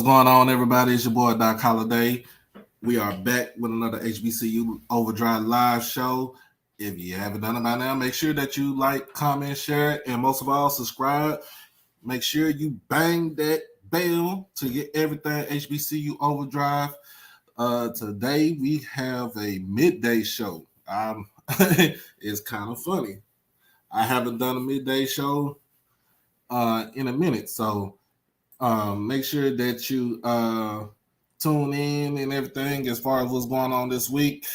going on, everybody? It's your boy Doc Holiday. We are back with another HBCU OverDrive live show. If you haven't done it by now, make sure that you like, comment, share, and most of all, subscribe. Make sure you bang that bell to get everything HBCU OverDrive. Today we have a midday show. It's kind of funny. I haven't done a midday show in a minute, so make sure that you tune in and everything as far as what's going on this week.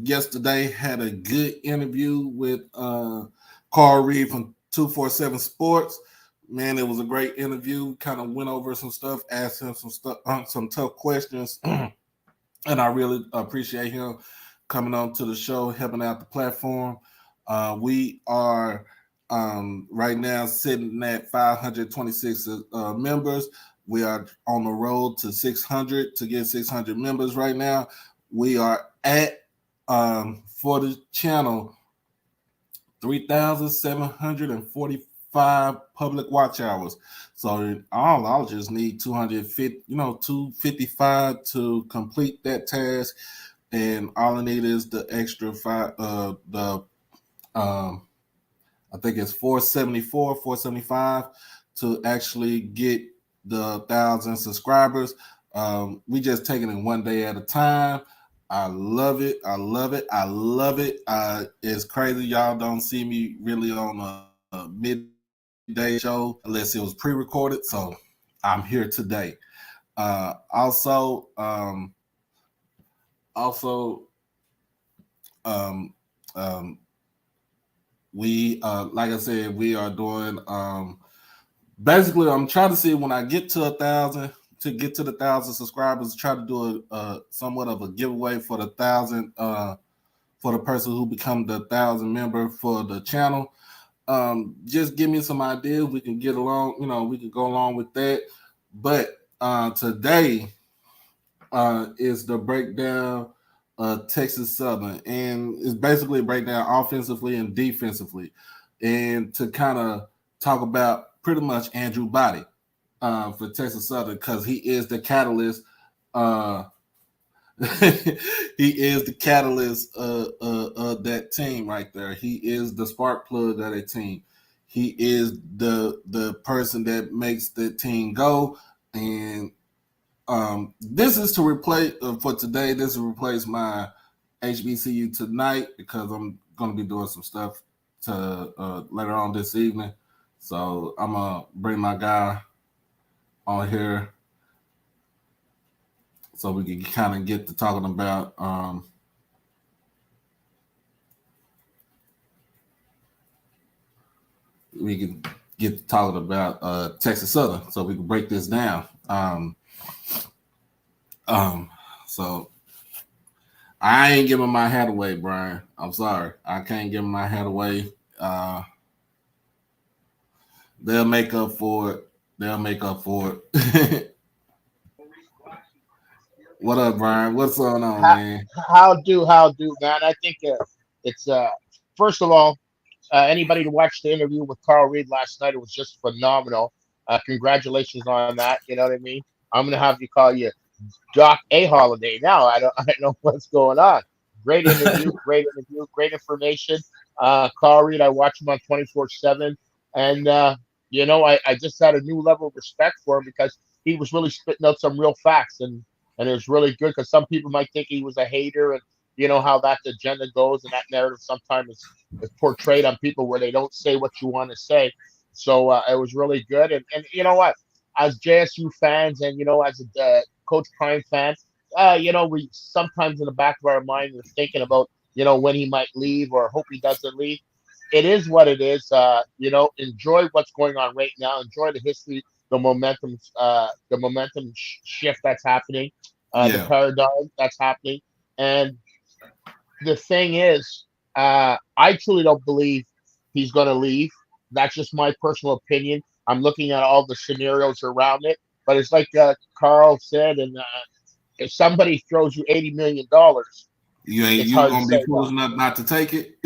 Yesterday had a good interview with Carl Reed from 247 Sports. Man, it was a great interview. Kind of went over some stuff, asked him some tough questions, and I really appreciate him coming on to the show, helping out the platform. We are right now sitting at 526 members. We are on the road to 600 to get 600 members right now. We are at for the channel 3,745 public watch hours. So I'll just need 255 to complete that task, and all I need is the extra five. I think it's 474, 475 to actually get the 1,000 subscribers. We just taking it one day at a time. I love it. I love it. I love it. It's crazy. Y'all don't see me really on a midday show unless it was pre-recorded. So I'm here today. We like I said, we are doing basically I'm trying to see when I get to 1,000 to get to the 1,000 subscribers, try to do a somewhat of a giveaway for the 1,000 for the person who become the 1,000 member for the channel. Just give me some ideas. We can get along, we can go along with that. But today is the breakdown Texas Southern, and it's basically a breakdown offensively and defensively, and to kind of talk about pretty much Andrew Body for Texas Southern, because he is the catalyst. He is the catalyst of that team right there. He is the spark plug of that team. He is the person that makes the team go. And this is to replace for today. This will replace my HBCU tonight, because I'm going to be doing some stuff to later on this evening. So I'm gonna bring my guy on here so we can kind of get to talking about Texas Southern, so we can break this down. So I ain't giving my hat away, Brian. I'm sorry. I can't give my hat away. They'll make up for it. What up, Brian? What's going on, man? How do, man? I think it's first of all, anybody to watch the interview with Carl Reed last night, it was just phenomenal. Congratulations on that. You know what I mean? I'm gonna have to call you Doc A Holiday now. I don't know what's going on. Great interview, great information. Carl Reed, I watch him on 24/7, and I just had a new level of respect for him, because he was really spitting out some real facts, and it was really good, because some people might think he was a hater, and you know how that agenda goes, and that narrative sometimes is portrayed on people where they don't say what you want to say. So it was really good, and you know what, as JSU fans, and as a Coach Prime fan, we sometimes in the back of our mind we're thinking about when he might leave, or hope he doesn't leave. It is what it is. Enjoy what's going on right now. Enjoy the history, the momentum shift that's happening, the paradigm that's happening. And the thing is, I truly don't believe he's going to leave. That's just my personal opinion. I'm looking at all the scenarios around it, but it's like Carl said, and if somebody throws you $80 million, you gonna be foolish enough not to take it.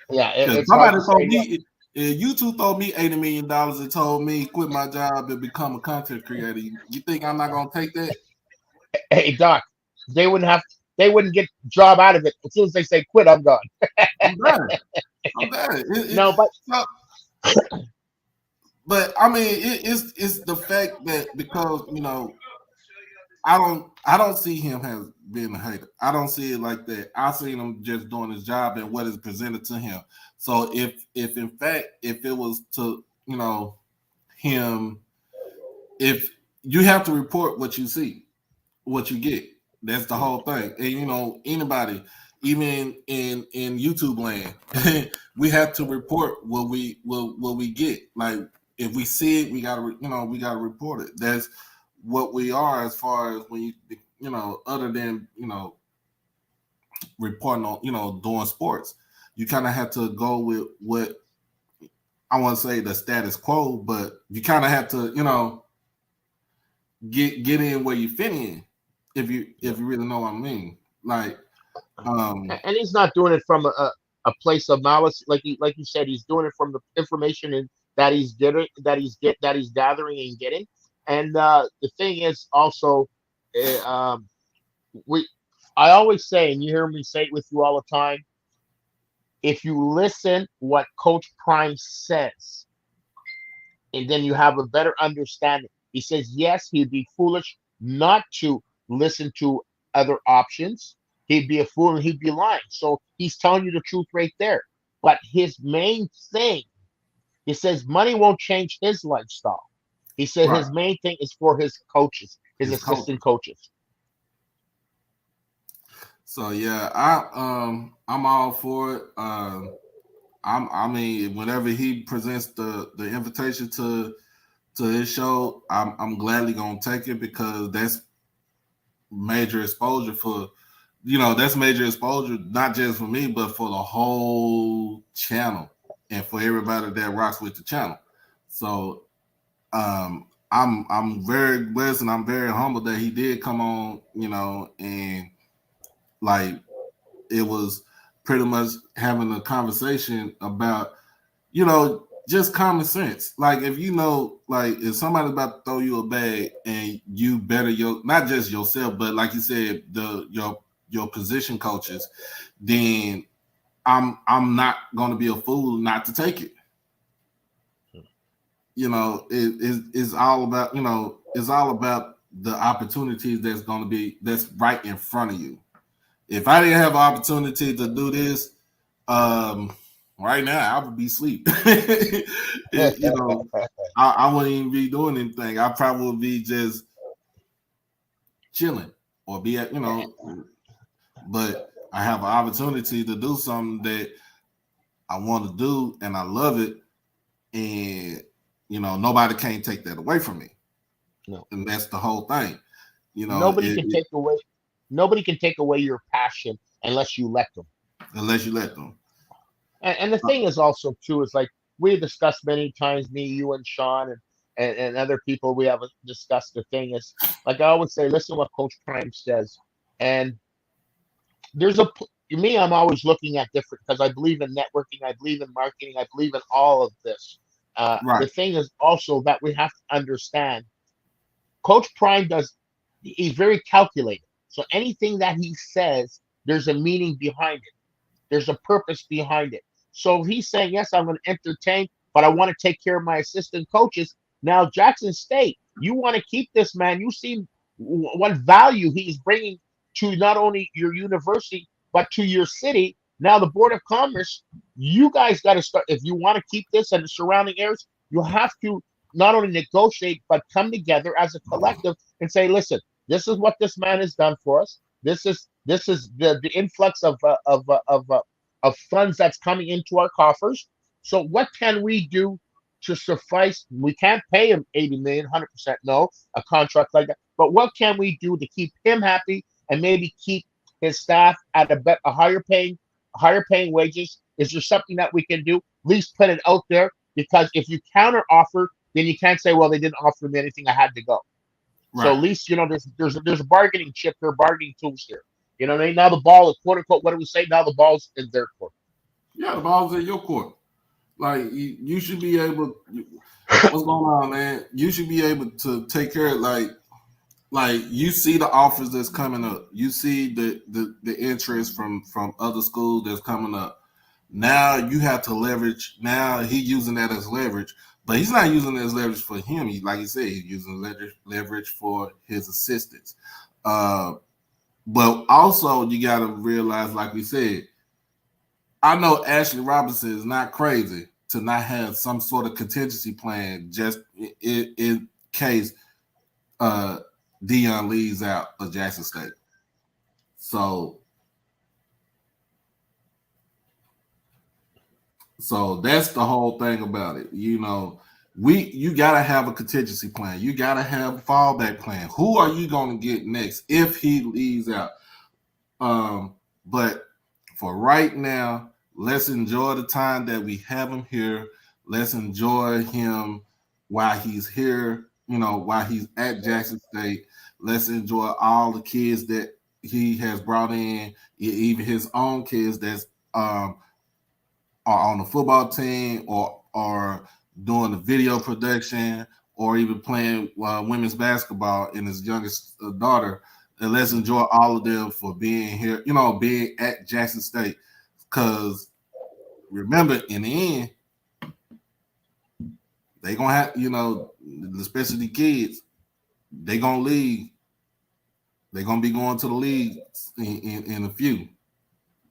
Yeah, it's somebody hard to say no. If YouTube throw me $80 million and told me quit my job and become a content creator, you think I'm not gonna take that? Hey Doc, they wouldn't have. They wouldn't get job out of it as soon as they say quit. I'm gone. I'm done. I'm done. No, but So, but I mean, it's the fact that because I don't see him as being a hater. I don't see it like that. I see him just doing his job and what is presented to him. So if in fact if it was to him, if you have to report what you see, what you get. That's the whole thing. And anybody, even in YouTube land, we have to report what we get. Like if we see it, we gotta report it. That's what we are as far as when other than reporting on doing sports. You kind of have to go with what I want to say the status quo, but you kind of have to get in where you fit in. If you really know what I mean, like, and he's not doing it from a place of malice, like you said. He's doing it from the information that he's getting, that he's gathering and getting. And the thing is also, we I always say, and you hear me say it with you all the time. If you listen what Coach Prime says, and then you have a better understanding. He says yes, he'd be foolish not to listen to other options. He'd be a fool and he'd be lying. So he's telling you the truth right there. But his main thing, he says money won't change his lifestyle. He said right. his main thing is for his coaches, his assistant coaches. So yeah, I'm all for it. I mean, whenever he presents the invitation to his show, I'm gladly gonna take it because that's major exposure for that's major exposure not just for me but for the whole channel and for everybody that rocks with the channel. So I'm very blessed and I'm very humbled that he did come on, and like it was pretty much having a conversation about just common sense. Like if like if somebody's about to throw you a bag and you better not just yourself, but like you said, your position coaches, then I'm not gonna be a fool not to take it. It's all about it's all about the opportunities that's right in front of you. If I didn't have an opportunity to do this, right now I would be asleep. I wouldn't even be doing anything. I probably would be just chilling or be at but I have an opportunity to do something that I want to do and I love it, and nobody can't take that away from me. No, and that's the whole thing. Nobody can take away your passion unless you let them. Unless you let them. And the thing is also too is like we discussed many times, me, you, and Sean, and other people. We haven't discussed the thing is like I always say, listen to what Coach Prime says, and there's me. I'm always looking at different because I believe in networking, I believe in marketing, I believe in all of this. Right. The thing is also that we have to understand. Coach Prime he's very calculated. So anything that he says, there's a meaning behind it. There's a purpose behind it. So he's saying, yes, I'm going to entertain, but I want to take care of my assistant coaches. Now, Jackson State, you want to keep this man. You see what value he's bringing to not only your university, but to your city. Now, the Board of Commerce, you guys got to start. If you want to keep this and the surrounding areas, you have to not only negotiate, but come together as a collective and say, listen, this is what this man has done for us. This is the influx of funds that's coming into our coffers. So what can we do to suffice? We can't pay him 80 million, 100% no, a contract like that. But what can we do to keep him happy and maybe keep his staff at a higher paying wages? Is there something that we can do? At least put it out there, because if you counter offer, then you can't say, well, they didn't offer me anything, I had to go. Right. So at least there's a bargaining chip here, bargaining tools here. You know what I mean? Now the ball is, quote unquote, what do we say? Now the ball's in their court. Yeah, the ball's in your court. Like you should be able. What's going on, man? You should be able to take care of like you see the offers that's coming up. You see the interest from other schools that's coming up. Now you have to leverage. Now he's using that as leverage, but he's not using it as leverage for him. He, like you said, he's using leverage for his assistants. Uh, but also you got to realize, like we said, I know Ashley Robinson is not crazy to not have some sort of contingency plan just in case uh, Dion leaves out of Jackson State. So that's the whole thing about it. You know, you gotta have a contingency plan. You gotta have a fallback plan. Who are you gonna get next if he leaves out? But for right now, let's enjoy the time that we have him here. Let's enjoy him while he's here, you know, while he's at Jackson State. Let's enjoy all the kids that he has brought in, even his own kids that's are on the football team or doing the video production or even playing women's basketball in his youngest daughter. And let's enjoy all of them for being here, you know, being at Jackson State. Because remember, in the end, they gonna have, you know, especially the kids, they gonna leave. They gonna be going to the league in a few.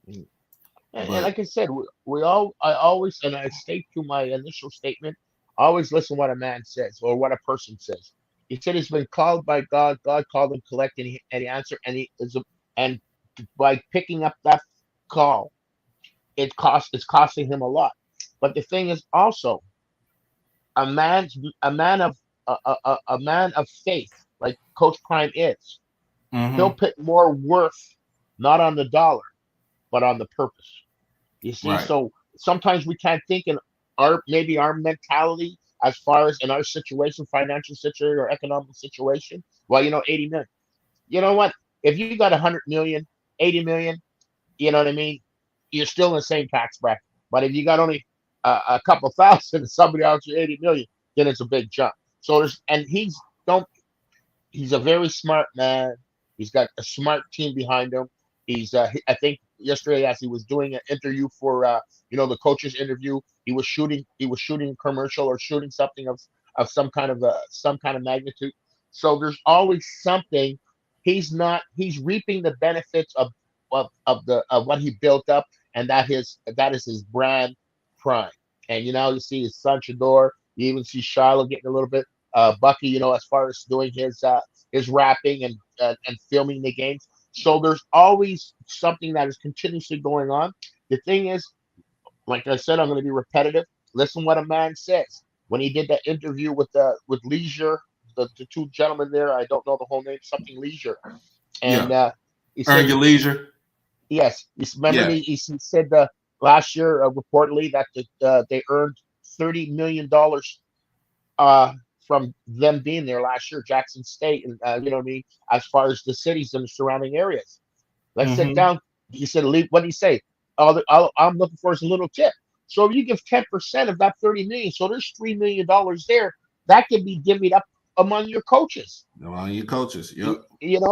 And But like I said, I always, and I state to my initial statement, always listen what a man says or what a person says. He said he's been called by God. God called him collect, and he answered, and by picking up that call, it's costing him a lot. But the thing is also a man's a man of faith, like Coach Prime is. He'll mm-hmm, put more worth not on the dollar, but on the purpose. You see, right, so sometimes we can't think in our maybe our mentality as far as in our situation, financial situation or economic situation. Well, 80 million. You know what? If you got 100 million, 80 million, you know what I mean? You're still in the same tax bracket. But if you got only a couple thousand and somebody else 80 million, then it's a big jump. So and don't he's a very smart man. He's got a smart team behind him. I think yesterday as he was doing an interview for the coaches interview, he was shooting a commercial or shooting something of some kind of magnitude. So there's always something. He's reaping the benefits of what he built up, and that is his brand Prime. And you see his son Shador. You even see Shiloh getting a little bit Bucky, as far as doing his rapping and filming the games. So there's always something that is continuously going on. The thing is, like I said, I'm going to be repetitive. Listen what a man says. When he did that interview with Leisure, the two gentlemen there, I don't know the whole name, something Leisure, and yeah. he Earn said, your leisure. yes, remember Yeah. he said last year reportedly that they earned $30 million uh, from them being there last year, Jackson State, and you know what I mean, as far as the cities and the surrounding areas. Let's sit Mm-hmm. down. He said, what did he say? I'm looking for is a little tip. So if you give 10% of that 30 million, so there's $3 million there that can be divvied up among your coaches. Among your coaches. Yep.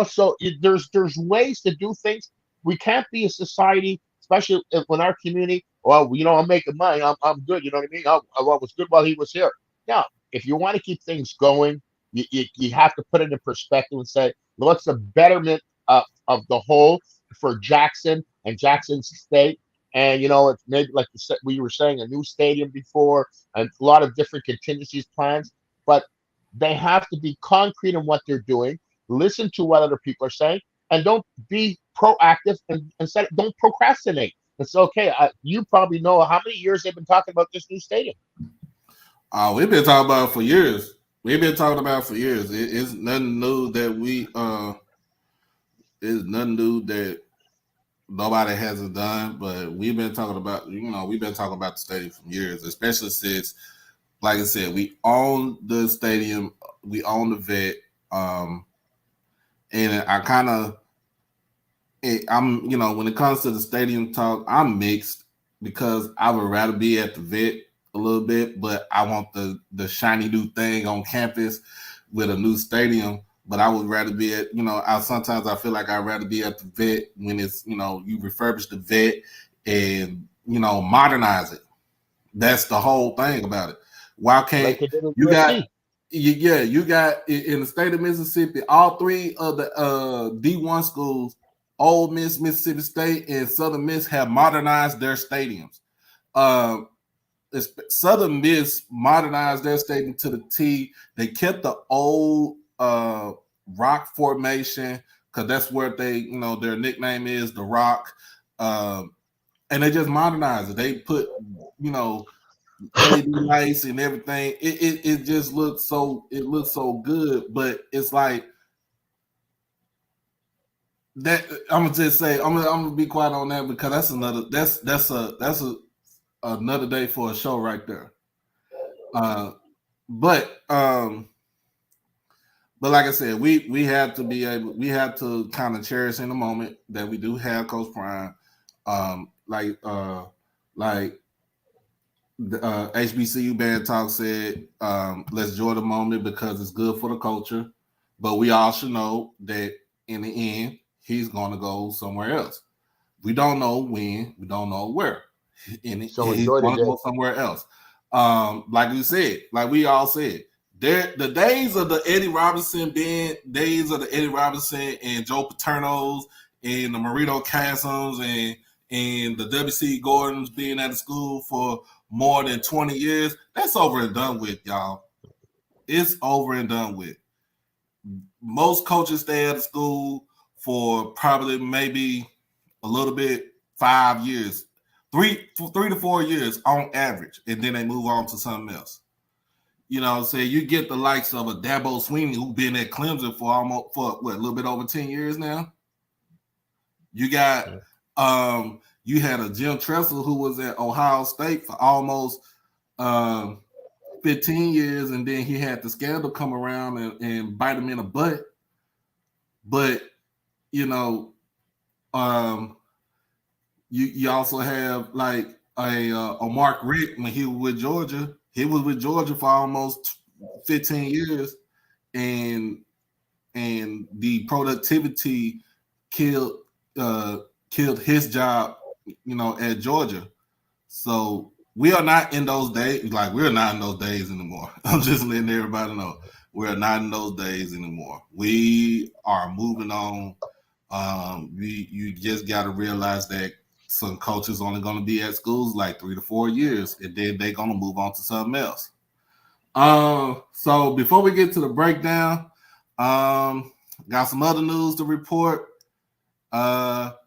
So there's ways to do things. We can't be a society, especially when our community. Well, I'm making money. I'm good. You know what I mean? I was good while he was here. Now, if you want to keep things going, you have to put it in perspective and say, what's the betterment of the whole for Jackson and Jackson State? And it's maybe like we were saying, a new stadium before, and a lot of different contingencies plans. But they have to be concrete in what they're doing. Listen to what other people are saying, and don't be proactive and instead don't procrastinate. It's okay. You probably know how many years they've been talking about this new stadium. We've been talking about it for years. We've been talking about it for years. It's nothing new that it's nothing new that nobody hasn't done, but we've been talking about, we've been talking about the stadium for years, especially since, like I said, we own the stadium, we own the vet, and I'm, when it comes to the stadium talk, I'm mixed because I would rather be at the vet. a little bit, but I want the shiny new thing on campus with a new stadium. But I would rather be at, sometimes I feel like I'd rather be at the vet when it's, you refurbish the vet and, modernize it. That's the whole thing about it. Why can't you got? You got in the state of Mississippi, all three of the D1 schools, Ole Miss, Mississippi State, and Southern Miss have modernized their stadiums. Southern Miss modernized their stadium to the T. They kept the old rock formation because that's where their nickname is, the Rock. And they just modernized it. They put, LED lights and everything. It just looks so good, but it's like that. I'm gonna just say I'm gonna be quiet on that because that's another day for a show right there. But like I said, we have to kind of cherish in the moment that we do have Coach Prime. Like the HBCU Band Talk said, let's enjoy the moment because it's good for the culture. But we all should know that in the end, he's going to go somewhere else. We don't know when, we don't know where. He's going to go somewhere else. Like we all said, the days of the Eddie Robinson band, days of the Eddie Robinson and Joe Paternos and the Marito Chasms and the W.C. Gordons being at the school for more than 20 years, that's over and done with, y'all. It's over and done with. Most coaches stay at the school for probably maybe a little bit 5 years, 3 to 4 years on average, and then they move on to something else. You know what I'm saying? You get the likes of a Dabo Swinney who's been at Clemson for a little bit over 10 years now. You got you had a Jim Tressel who was at Ohio State for almost 15 years, and then he had the scandal come around and bite him in the butt. But you also have like a Mark Richt when he was with Georgia. He was with Georgia for almost 15 years, and the productivity killed his job, at Georgia. So we are not in those days. Like, we're not in those days anymore. I'm just letting everybody know we're not in those days anymore. We are moving on. You just got to realize that some coaches only going to be at schools like 3 to 4 years, and then they're going to move on to something else. So before we get to the breakdown, got some other news to report. The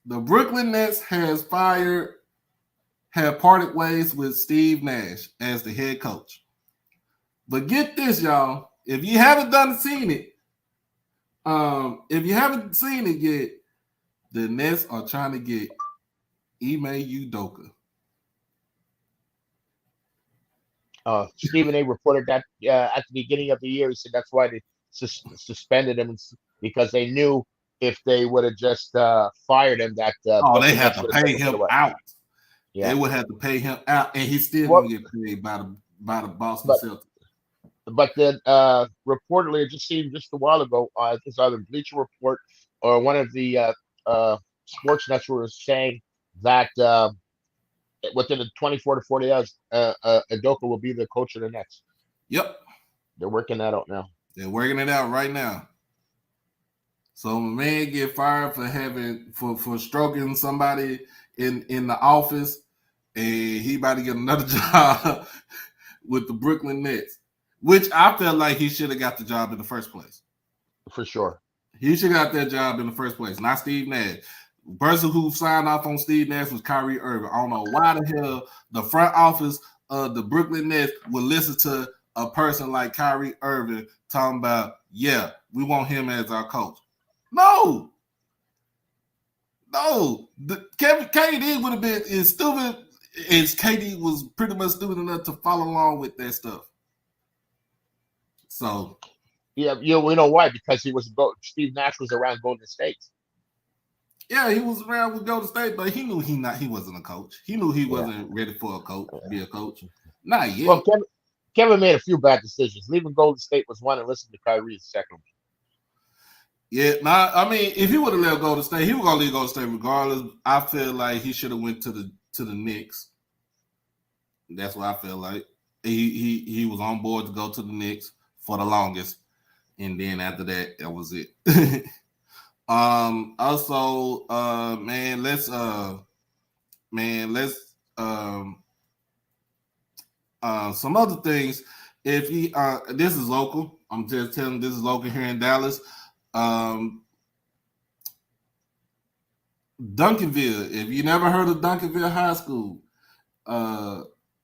Brooklyn Nets have parted ways with Steve Nash as the head coach. But get this, y'all. If you haven't seen it yet, the Nets are trying to get Ime Udoka. Stephen A. reported that at the beginning of the year. He said that's why they suspended him, because they knew if they would have just fired him, that they had to pay him out. Yeah. They would have to pay him out, and he's still going to get paid by the Boston Celtics. But then reportedly, it just seemed just a while ago, this other Bleacher Report or one of the sports nets were saying that within the 24 to 40 hours, Udoka will be the coach of the Nets. Yep. They're working that out now. They're working it out right now. So my man get fired for stroking somebody in the office, and he about to get another job with the Brooklyn Nets, which I felt like he should have got the job in the first place. For sure. He should have got that job in the first place, not Steve Nash. The person who signed off on Steve Nash was Kyrie Irving. I don't know why the hell the front office of the Brooklyn Nets would listen to a person like Kyrie Irving talking about, yeah, we want him as our coach. No. KD would have been as stupid as KD was pretty much stupid enough to follow along with that stuff. So, yeah, we know why, because Steve Nash was around Golden State. Yeah, he was around with Golden State, but he knew he wasn't a coach. He knew he wasn't ready for a coach, be a coach. Not Well, yet. Kevin made a few bad decisions. Leaving Golden State was one, and listening to Kyrie is the second. Yeah, nah, I mean, if he would have left Golden State, he was gonna leave Golden State regardless. I feel like he should have went to the Knicks. That's what I feel like. He was on board to go to the Knicks for the longest, and then after that was it. Also, let's some other things. If he this is local, I'm just telling this is local here in Dallas. Duncanville. If you never heard of Duncanville High School,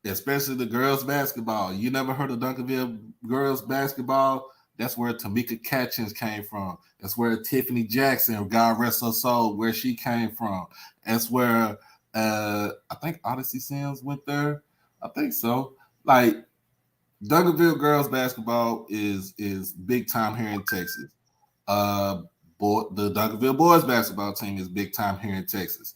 especially the girls basketball, you never heard of Duncanville girls basketball. That's where Tamika Catchings came from. That's where Tiffany Jackson, God rest her soul, where she came from. That's where I think Odyssey Sims went there. I think so. Like Duncanville girls basketball is big time here in Texas. The Duncanville boys basketball team is big time here in Texas.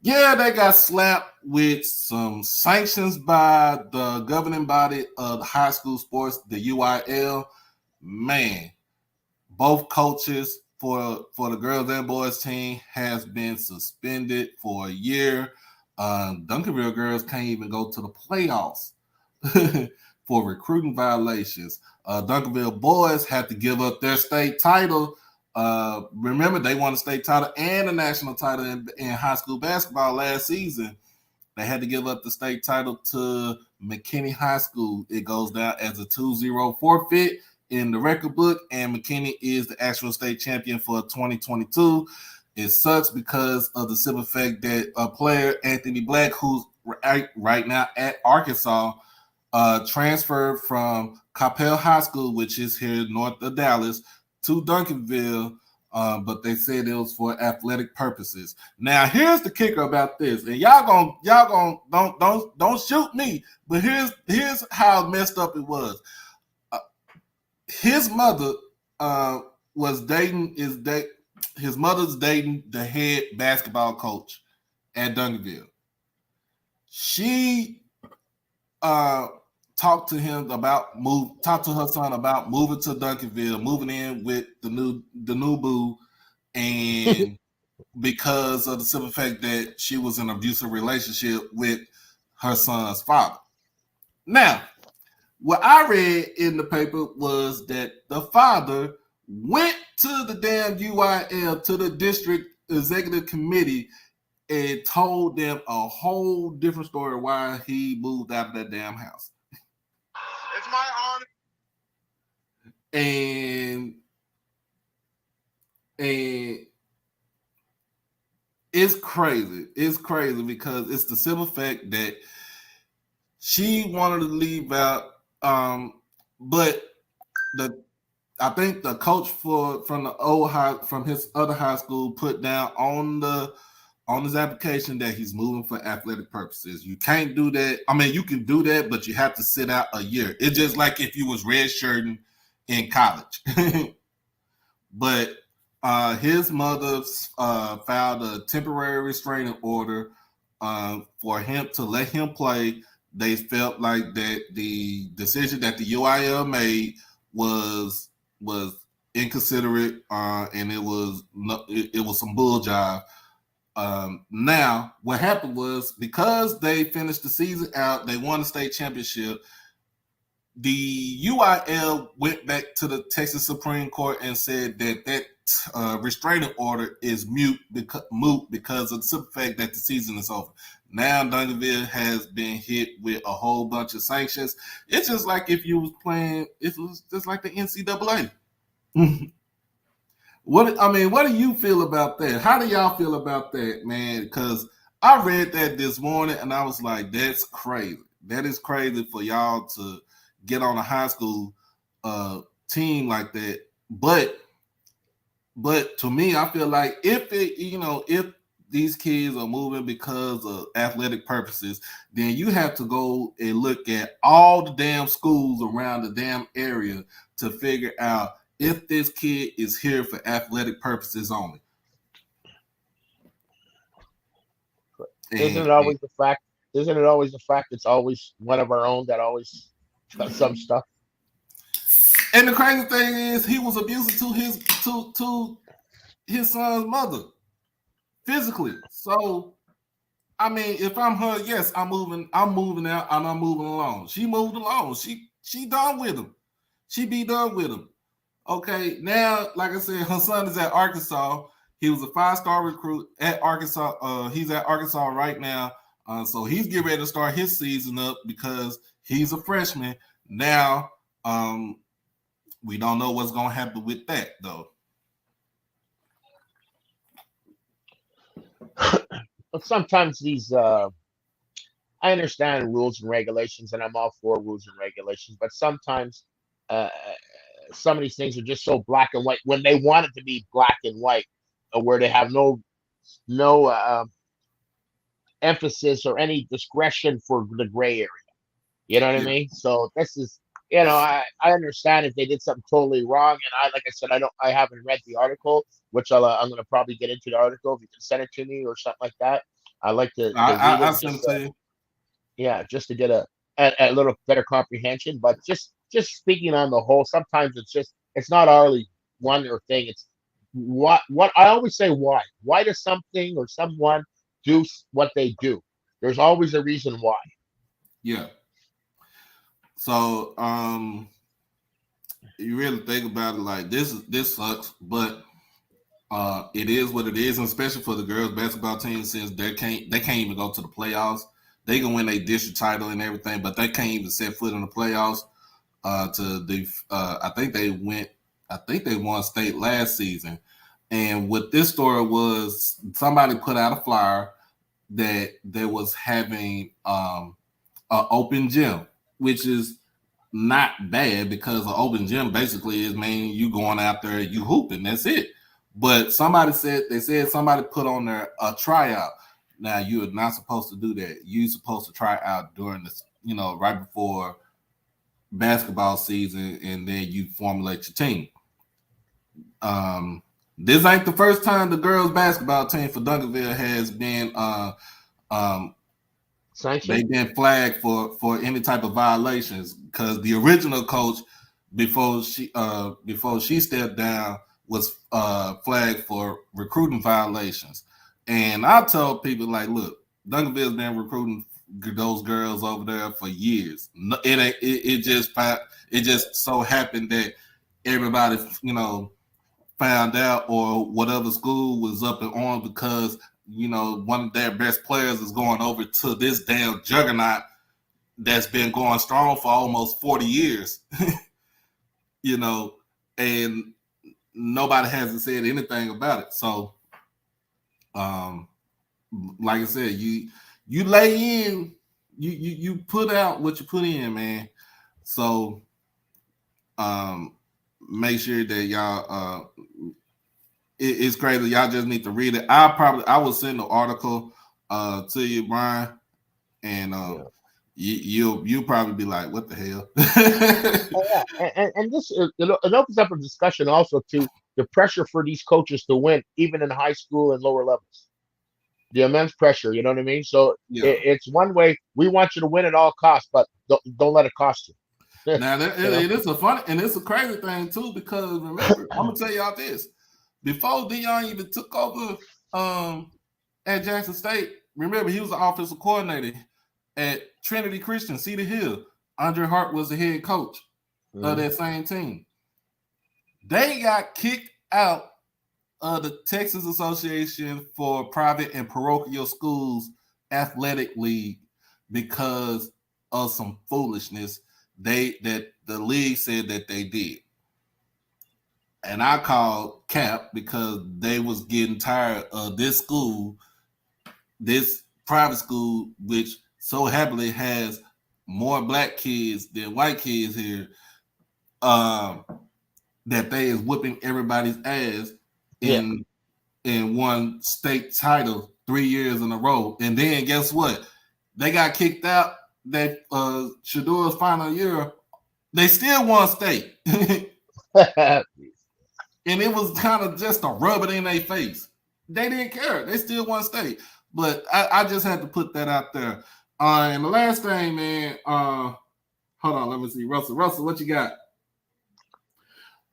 Yeah, they got slapped with some sanctions by the governing body of high school sports, the UIL. Man, both coaches for the girls and boys team has been suspended for a year. Duncanville girls can't even go to the playoffs for recruiting violations. Duncanville boys had to give up their state title. Remember, they won the state title and the national title in high school basketball last season. They had to give up the state title to McKinney High School. It goes down as a 2-0 forfeit in the record book, and McKinney is the actual state champion for 2022. It sucks because of the simple fact that a player, Anthony Black, who's right now at Arkansas, transferred from Coppell High School, which is here north of Dallas, to Duncanville, but they said it was for athletic purposes. Now, here's the kicker about this, and y'all don't shoot me, but here's how messed up it was. His mother was dating his mother's dating the head basketball coach at Duncanville. She talked to her son about moving to Duncanville, moving in with the new boo, and because of the simple fact that she was in an abusive relationship with her son's father. Now, what I read in the paper was that the father went to the damn UIL, to the district executive committee, and told them a whole different story why he moved out of that damn house. It's my honor. And it's crazy. It's crazy because it's the simple fact that she wanted to leave out, but I think the coach from his other high school put down on his application that he's moving for athletic purposes. You can't do that. I mean, you can do that, but you have to sit out a year. It's just like if you was redshirting in college. But his mother filed a temporary restraining order for him to let him play. They felt like that the decision that the UIL made was inconsiderate, and it was some bull jive. Now, what happened was because they finished the season out, they won the state championship. The UIL went back to the Texas Supreme Court and said that restraining order is moot because of the simple fact that the season is over. Now Duncanville has been hit with a whole bunch of sanctions. It's just like if you was playing, it was just like the NCAA. What do you feel about that? How do y'all feel about that, man? Because I read that this morning and I was like, that's crazy. That is crazy for y'all to get on a high school team like that. But to me, I feel like if these kids are moving because of athletic purposes, then you have to go and look at all the damn schools around the damn area to figure out if this kid is here for athletic purposes only. Isn't And, it always the fact? Isn't it always the fact? It's always one of our own that always does some stuff. and the crazy thing is, he was abusive to his son's mother physically. So, I mean, if I'm her, yes, I'm moving out, and I'm moving along. She moved along. She done with him. She be done with him. Okay, now, like I said, her son is at Arkansas. He was a 5-star recruit at Arkansas. He's at Arkansas right now. So he's getting ready to start his season up because he's a freshman. Now, we don't know what's going to happen with that, though. But sometimes these, I understand rules and regulations, and I'm all for rules and regulations. But sometimes, uh, some of these things are just so black and white when they want it to be black and white, where they have no emphasis or any discretion for the gray area. You know what I Yeah. mean? So this is, I understand if they did something totally wrong, and like I said, I haven't read the article, which I'm gonna probably get into the article if you can send it to me or something like that. I like to read I it, sent just it to you. yeah, just to get a little better comprehension. But just speaking on the whole, sometimes it's not only one or thing. It's what I always say. Why does something or someone do what they do? There's always a reason why. Yeah. So, you really think about it, like this sucks, but it is what it is, and especially for the girls basketball team, since they can't even go to the playoffs. They can win a district title and everything, but they can't even set foot in the playoffs. I think they won state last season. And what this story was, somebody put out a flyer that there was having an open gym, which is not bad because an open gym basically is mean you going out there, you hooping, that's it. But somebody said somebody put on there a tryout. Now you are not supposed to do that. You're supposed to try out during this, right before basketball season, and then you formulate your team. This ain't the first time the girls basketball team for Duncanville has been they've been flagged for any type of violations, because the original coach before she stepped down was flagged for recruiting violations. And I told people, like, look, Duncanville's been recruiting those girls over there for years. It just so happened that everybody found out, or whatever school was up and on, because one of their best players is going over to this damn juggernaut that's been going strong for almost 40 years. And nobody hasn't said anything about it. So like I said, you lay in, you put out what you put in, man. So make sure that y'all it's crazy. Y'all just need to read it. I will send the article to you, Brian, and you'll probably be like, what the hell? Oh, yeah. And this it opens up a discussion also to the pressure for these coaches to win, even in high school and lower levels. The immense pressure, you know what I mean? So Yeah. it's one way we want you to win at all costs, but don't let it cost you. Now it is a funny, and it's a crazy thing too, because remember, I'm gonna tell y'all this: before Dion even took over at Jackson State, remember he was the offensive coordinator at Trinity Christian, Cedar Hill. Andre Hart was the head coach of that same team. They got kicked out of the Texas Association for Private and Parochial Schools Athletic League because of some foolishness that the league said that they did. And I called cap because they was getting tired of this school, this private school, which so happily has more black kids than white kids here, that they is whipping everybody's ass in one state title 3 years in a row. And then guess what? They got kicked out that Shadur's final year. They still won state. And it was kind of just to rub it in their face. They didn't care. They still won state. But I just had to put that out there. And the last thing, man, hold on, let me see. Russell, what you got?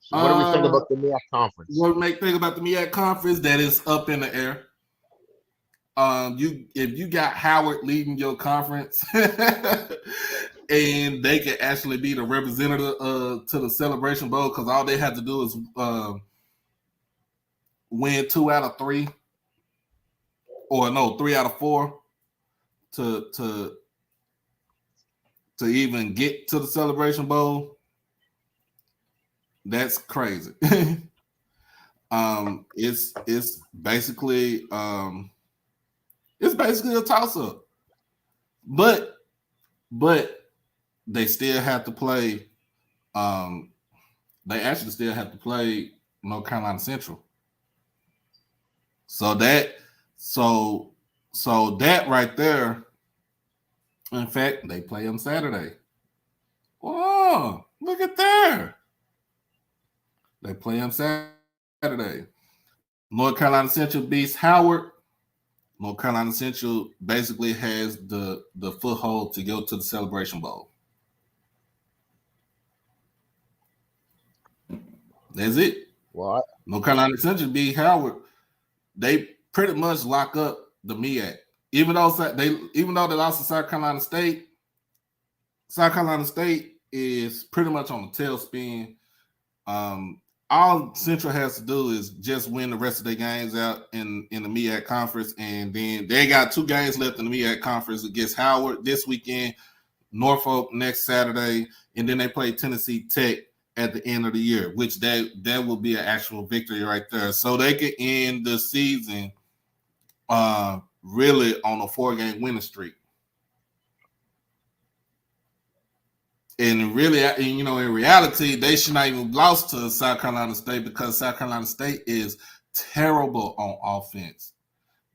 So what do we think about the MEAC conference? What we think about the MEAC conference? That is up in the air. If you got Howard leading your conference, and they can actually be the representative to the Celebration Bowl, because all they have to do is win 2 out of 3, or no, 3 out of 4 to even get to the Celebration Bowl. That's crazy. It's basically a toss-up. But they still have to play. They actually still have to play North Carolina Central. So that right there. In fact, they play them Saturday. Oh, look at there. They play them Saturday. North Carolina Central beats Howard. North Carolina Central basically has the foothold to go to the Celebration Bowl. That's it. What? North Carolina Central beat Howard. They pretty much lock up the MEAC. Even though they lost to South Carolina State is pretty much on the tailspin. All Central has to do is just win the rest of their games out in the MEAC conference, and then they got 2 games left in the MEAC conference against Howard this weekend, Norfolk next Saturday, and then they play Tennessee Tech at the end of the year, which that will be an actual victory right there. So they could end the season really on a 4-game winning streak. And really, in reality, they should not even lost to South Carolina State, because South Carolina State is terrible on offense.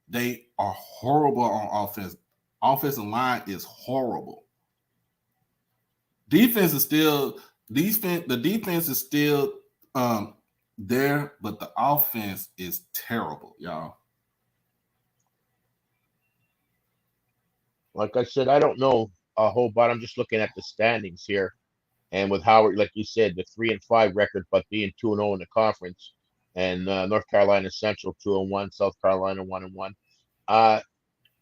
They are horrible on offense. Offensive line is horrible. The defense is still there, but the offense is terrible, y'all. Like I said, I don't know a whole bunch. I'm just looking at the standings here, and with Howard, like you said, the 3-5 record, but being 2-0 in the conference, and North Carolina Central 2-1, South Carolina 1-1.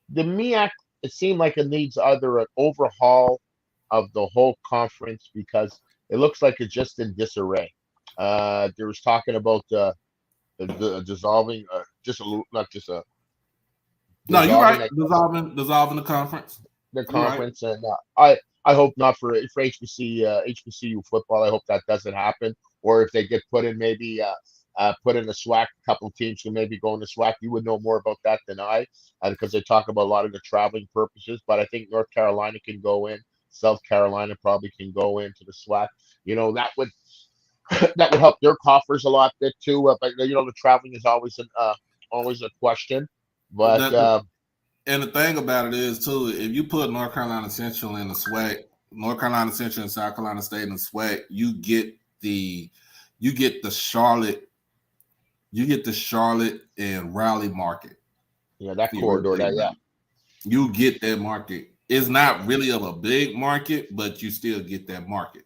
The MEAC, it seemed like it needs either an overhaul of the whole conference, because it looks like it's just in disarray. There was talking about the dissolving, No, you're right. Dissolving the conference. The conference, right. And I hope not for HBCU football. I hope that doesn't happen. Or if they get put in, maybe put in the SWAC. A couple of teams can maybe go in the SWAC. You would know more about that than I, because they talk about a lot of the traveling purposes. But I think North Carolina can go in. South Carolina probably can go into the SWAC. That would help their coffers a lot bit too. But the traveling is always a question. But and the thing about it is too, if you put North Carolina Central in the SWAC, North Carolina Central and South Carolina State in the SWAC, you get the Charlotte and Raleigh market. Yeah, that corridor. You get that market. It's not really of a big market, but you still get that market.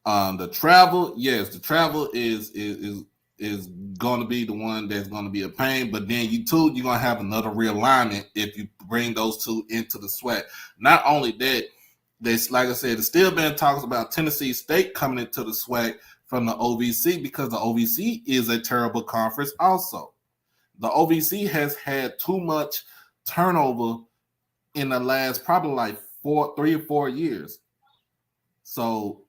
The travel is going to be the one that's going to be a pain, but then you're going to have another realignment if you bring those 2 into the SWAC. Not only that, like I said, there's still been talks about Tennessee State coming into the SWAC from the OVC, because the OVC is a terrible conference also. The OVC has had too much turnover in the last probably like 3 or 4 years. So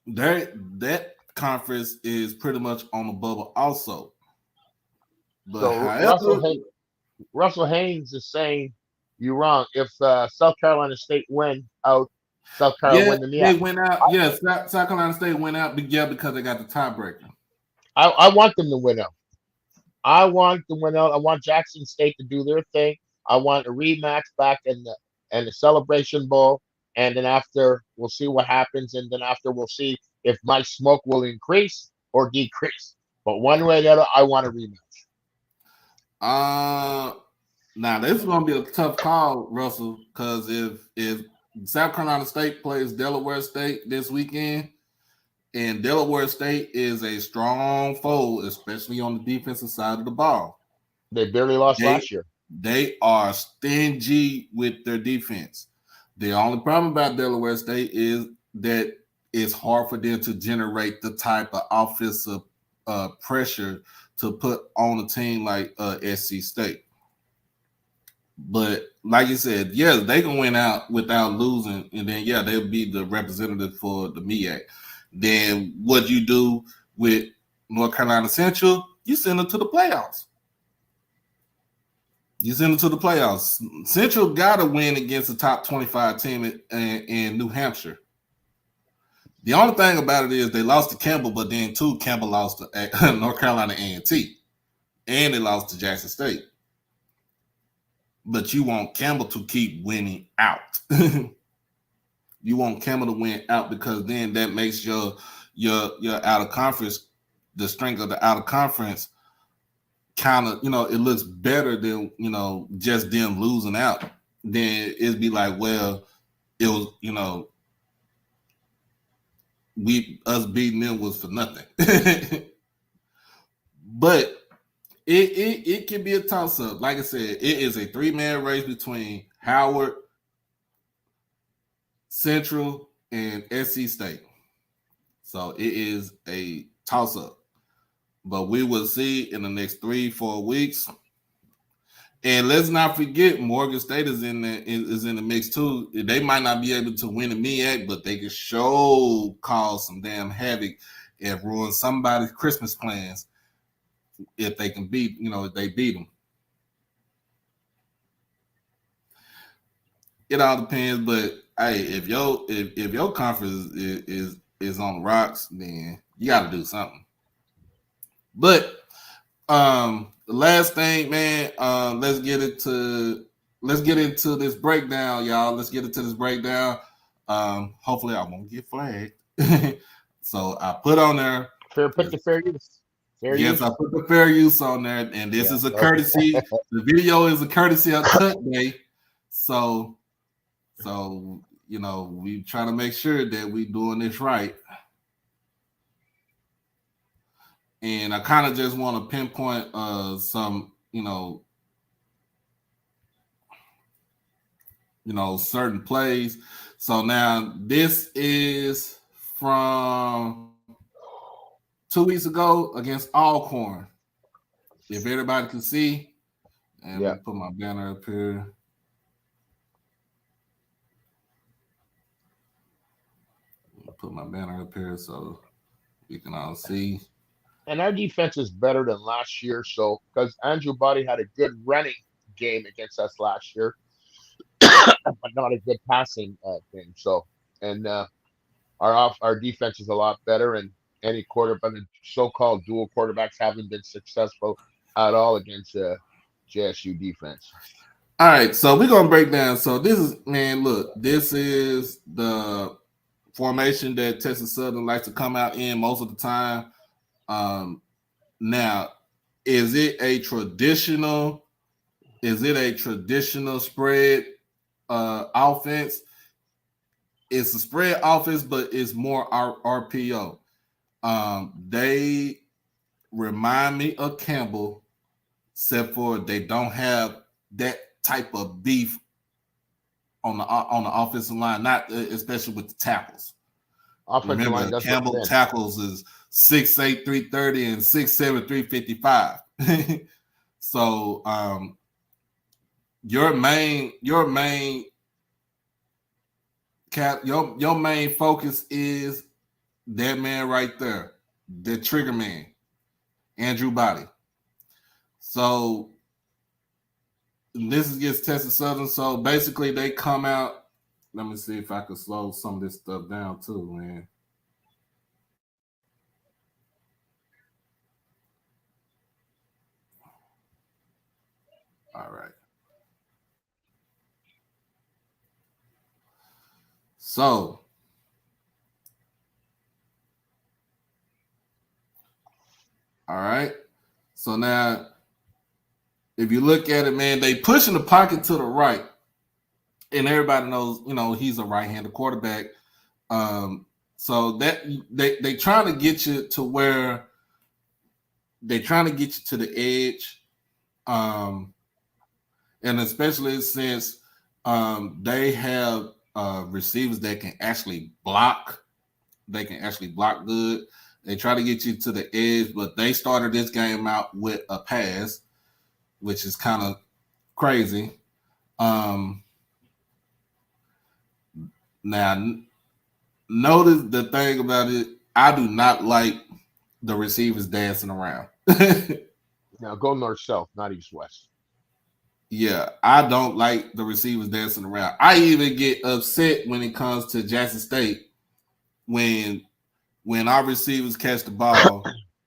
that conference is pretty much on the bubble also. But so however, Russell Haynes is saying you're wrong. If South Carolina State win out, South Carolina win the MEAC. They went out. Yes, South Carolina State went out, because they got the tiebreaker. I want them to win out. I want Jackson State to do their thing. I want a rematch back in the Celebration Bowl, and then after we'll see what happens, and then after we'll see if my smoke will increase or decrease. But one way or the other, I want a rematch. Now this is gonna be a tough call, Russell, because if South Carolina State plays Delaware State this weekend, and Delaware State is a strong foe, especially on the defensive side of the ball. They barely lost last year. They are stingy with their defense. The only problem about Delaware State is that it's hard for them to generate the type of offensive pressure to put on a team like SC State. But like you said, yes, they can win out without losing, and then they'll be the representative for the MEAC. Then what you do with North Carolina Central, you send them to the playoffs. Central got to win against the top 25 team in New Hampshire. The only thing about it is they lost to Campbell, but then too, Campbell lost to North Carolina A&T, and they lost to Jackson State. But you want Campbell to keep winning out. You want Campbell to win out because then that makes your out of conference, the strength of the out of conference, kind of, it looks better than, just them losing out. Then it'd be like, well, it was, us beating them was for nothing. But it can be a toss-up. Like I said, it is a 3-man race between Howard, Central, and SC State. So it is a toss-up. But we will see in the next 3-4 weeks. And let's not forget, Morgan State is in the mix too. They might not be able to win the MEAC, but they can cause some damn havoc and ruin somebody's Christmas plans if they can beat, if they beat them. It all depends, but hey, if your conference is on the rocks, then you got to do something. But the last thing, man, let's get into this breakdown, y'all. Let's get into this breakdown. Hopefully I won't get flagged. So I put on there. Put the fair use. Yes, I put the fair use on there, and this is a courtesy. The video is a courtesy of Cut Day. So we try to make sure that we doing this right. And I kind of just want to pinpoint some, certain plays. So now this is from 2 weeks ago against Alcorn. If everybody can see, and let me put my banner up here. Put my banner up here so we can all see. And our defense is better than last year, so because Andrew Buddy had a good running game against us last year, but not a good passing game. So, and our defense is a lot better, and any quarterback, the so-called dual quarterbacks, haven't been successful at all against JSU defense. All right, so we're gonna break down. So this is, man, look, this is the formation that Texas Southern likes to come out in most of the time. Now, is it a traditional spread offense? It's a spread offense, but it's more RPO. They remind me of Campbell, except for they don't have that type of beef on the offensive line, not especially with the tackles. Offensive line, remember, Campbell tackles is 6'8", 330 and 6'7", 355. So your main focus is that man right there, the trigger man, Andrew Body. So this is against Texas Southern. So basically they come out. Let me see if I can slow some of this stuff down too, man. All right. So, all right. So now if you look at it, man, they pushing the pocket to the right, and everybody knows, he's a right-handed quarterback. So that they trying to get you to where they're trying to get you to the edge, and especially since they have receivers that can actually block. They can actually block good. They try to get you to the edge, but they started this game out with a pass, which is kind of crazy. Now, notice the thing about it, I do not like the receivers dancing around. Now go north-south, not east-west. Yeah, I don't like the receivers dancing around. I even get upset when it comes to Jackson State when our receivers catch the ball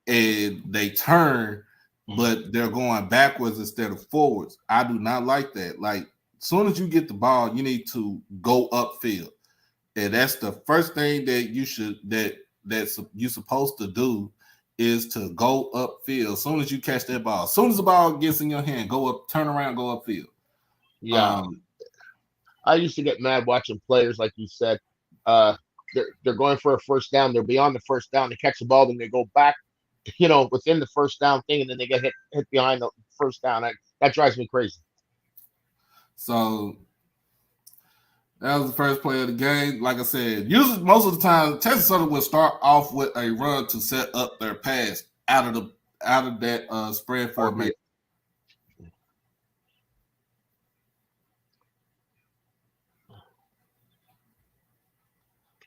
and they turn, but they're going backwards instead of forwards. I do not like that. Like, as soon as you get the ball, you need to go upfield. And that's the first thing that you're supposed to do is to go upfield. As soon as you catch that ball, as soon as the ball gets in your hand, go up, turn around, go upfield. Yeah. I used to get mad watching players, like you said. They're going for a first down. They're beyond the first down. They catch the ball, then they go back, within the first down thing, and then they get hit behind the first down. That drives me crazy. So that was the first play of the game. Like I said, usually most of the time, Texas Southern will start off with a run to set up their pass out of that spread formation.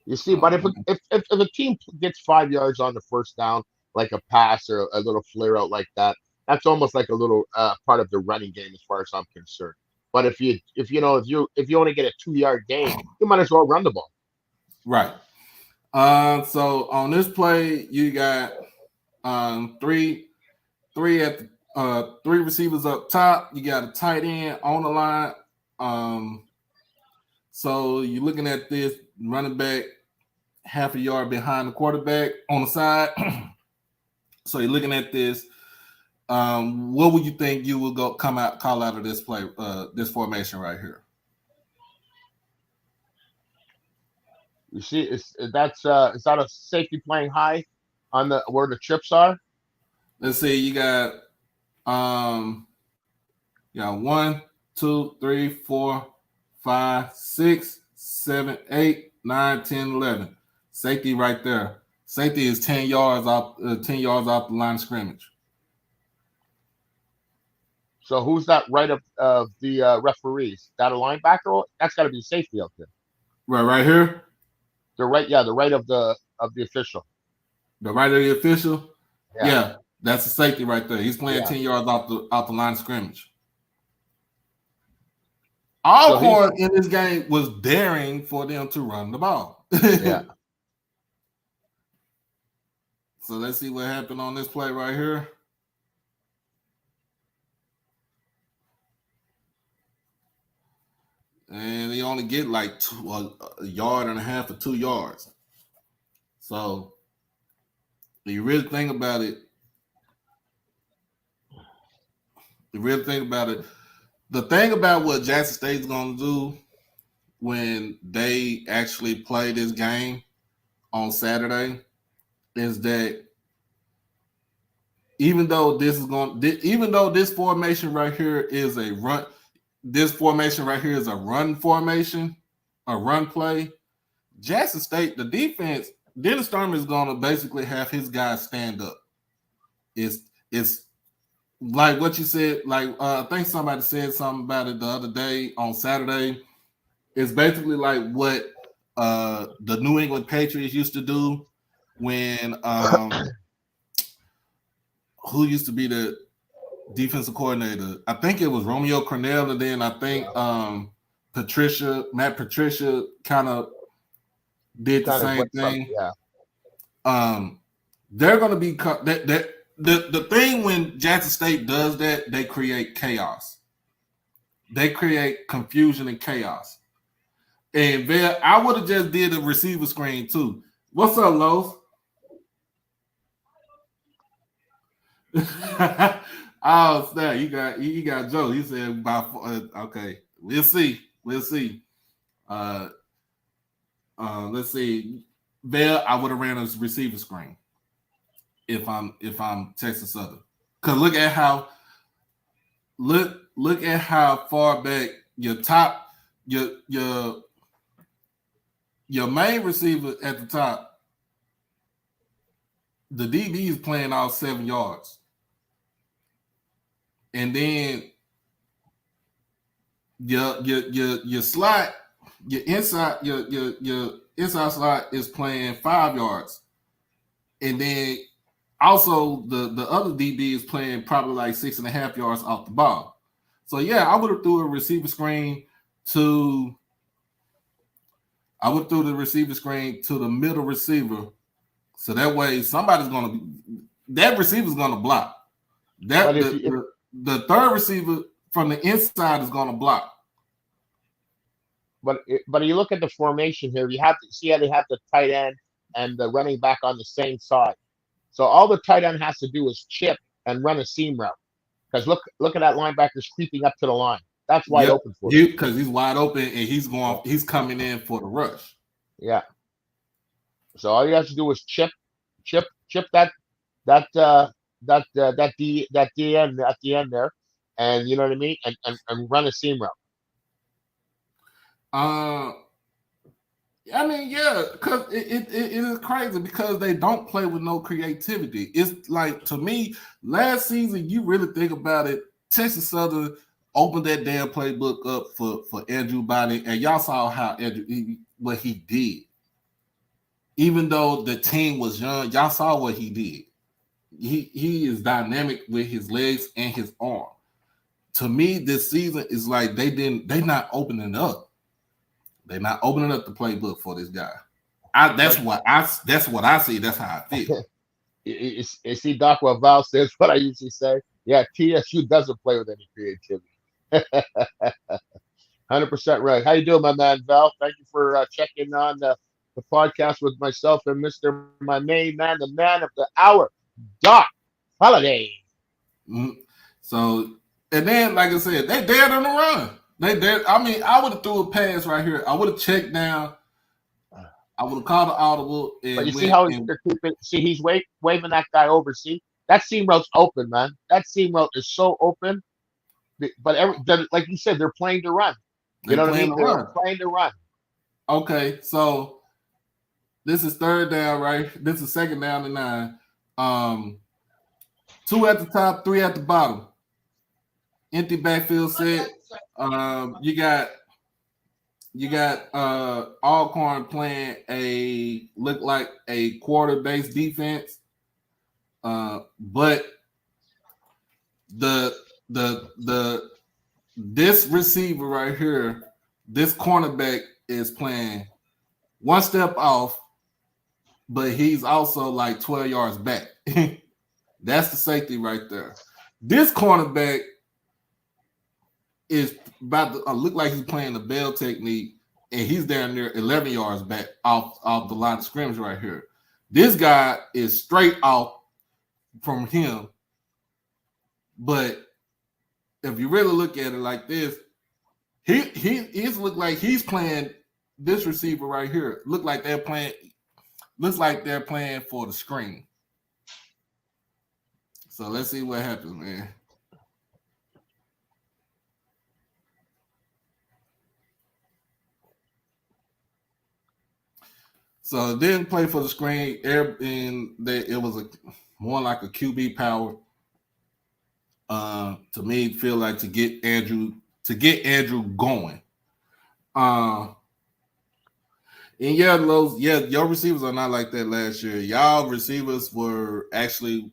You see, but if a team gets 5 yards on the first down, like a pass or a little flare out like that, that's almost like a little part of the running game, as far as I'm concerned. But if you only get a 2-yard gain, you might as well run the ball. Right. So on this play, you got three receivers up top. You got a tight end on the line. So you're looking at this running back half a yard behind the quarterback on the side. So you're looking at this. What would you think you will call out of this play, this formation right here? You see, is that a safety playing high on where the trips are? Let's see. You got 1, 2, 3, 4, 5, 6, 7, 8, 9, 10, 11. Safety right there. Safety is 10 yards off the line of scrimmage. So who's that right of the referees? That a linebacker? That's got to be safety out there. Right here. The right of the official. The right of the official. Yeah, that's a safety right there. He's playing 10 yards off the line of scrimmage. Alcorn in this game was daring for them to run the ball. Yeah. So let's see what happened on this play right here. And they only get like a yard and a half or 2 yards. So when you really think about it, the thing about what Jackson State's going to do when they actually play this game on Saturday is that even though this formation right here is a run, this formation right here is a run formation, a run play. Jackson State, the defense, Dennis Sturman is going to basically have his guys stand up. It's like what you said. Like I think somebody said something about it the other day on Saturday. It's basically like what the New England Patriots used to do when who used to be the defensive coordinator? I think it was Romeo Crennel, and then I think Matt Patricia kind of did the same thing. They're going to be the thing when Jackson State does that, they create chaos. They create confusion and chaos. And I would have just did a receiver screen too. What's up, Lowe's? Oh, snap! You got Joe. He said about okay. We'll see. We'll see. Uh, let's see. There, I would have ran a receiver screen if I'm Texas Southern. Cause look at how far back your top your main receiver at the top. The DB is playing all 7 yards, and then your slot, your inside slot is playing 5 yards, and then also the other DB is playing probably like 6.5 yards off the ball. So yeah, I would have threw a receiver screen to. I would throw the receiver screen to the middle receiver, so that way that receiver's gonna block. That the third receiver from the inside is gonna block. But you look at the formation here. You have to see how they have the tight end and the running back on the same side. So all the tight end has to do is chip and run a seam route. Because look at that linebacker's creeping up to the line. That's wide open for you because he's wide open and he's coming in for the rush. Yeah. So all you have to do is chip that DN at the end there, and you know what I mean, and run a seam route. I mean, yeah, because it is crazy because they don't play with no creativity. It's like, to me, last season, you really think about it, Texas Southern opened that damn playbook up for Andrew Bynum, and y'all saw how what he did. Even though the team was young, y'all saw what he did. He is dynamic with his legs and his arm. To me, this season is like they're not opening up. They're not opening up the playbook for this guy. That's what I see. That's how I feel. You see, Doc, what Val says, what I usually say. Yeah, TSU doesn't play with any creativity. 100% right. How you doing, my man, Val? Thank you for checking on the podcast with myself and Mr. My main man, the man of the hour, Doc Holiday. So, and then, like I said, they dared on the run. I mean, I would have threw a pass right here. I would have checked down. I would have called the audible. But you see how they're keeping? See, he's waving that guy over. See, that seam route's open, man. That seam route is so open. But like you said, they're playing to run. You know what I mean? They're playing to run. Okay, so this is third down, right? This is second down and 9. 2 at the top, 3 at the bottom. Empty backfield set. You got Alcorn playing look like a quarter-based defense. But this receiver right here, this cornerback is playing one step off, but he's also like 12 yards back. That's the safety right there. This cornerback is about to look like he's playing the bell technique, and he's down there 11 yards back off the line of scrimmage right here. This guy is straight off from him, but if you really look at it like this, he's look like he's playing this receiver right here. Looks like they're playing for the screen. So let's see what happens, man. So it didn't play for the screen, and it was more like a QB power. To me, feel like to get Andrew going. And your receivers are not like that last year. Y'all receivers were actually,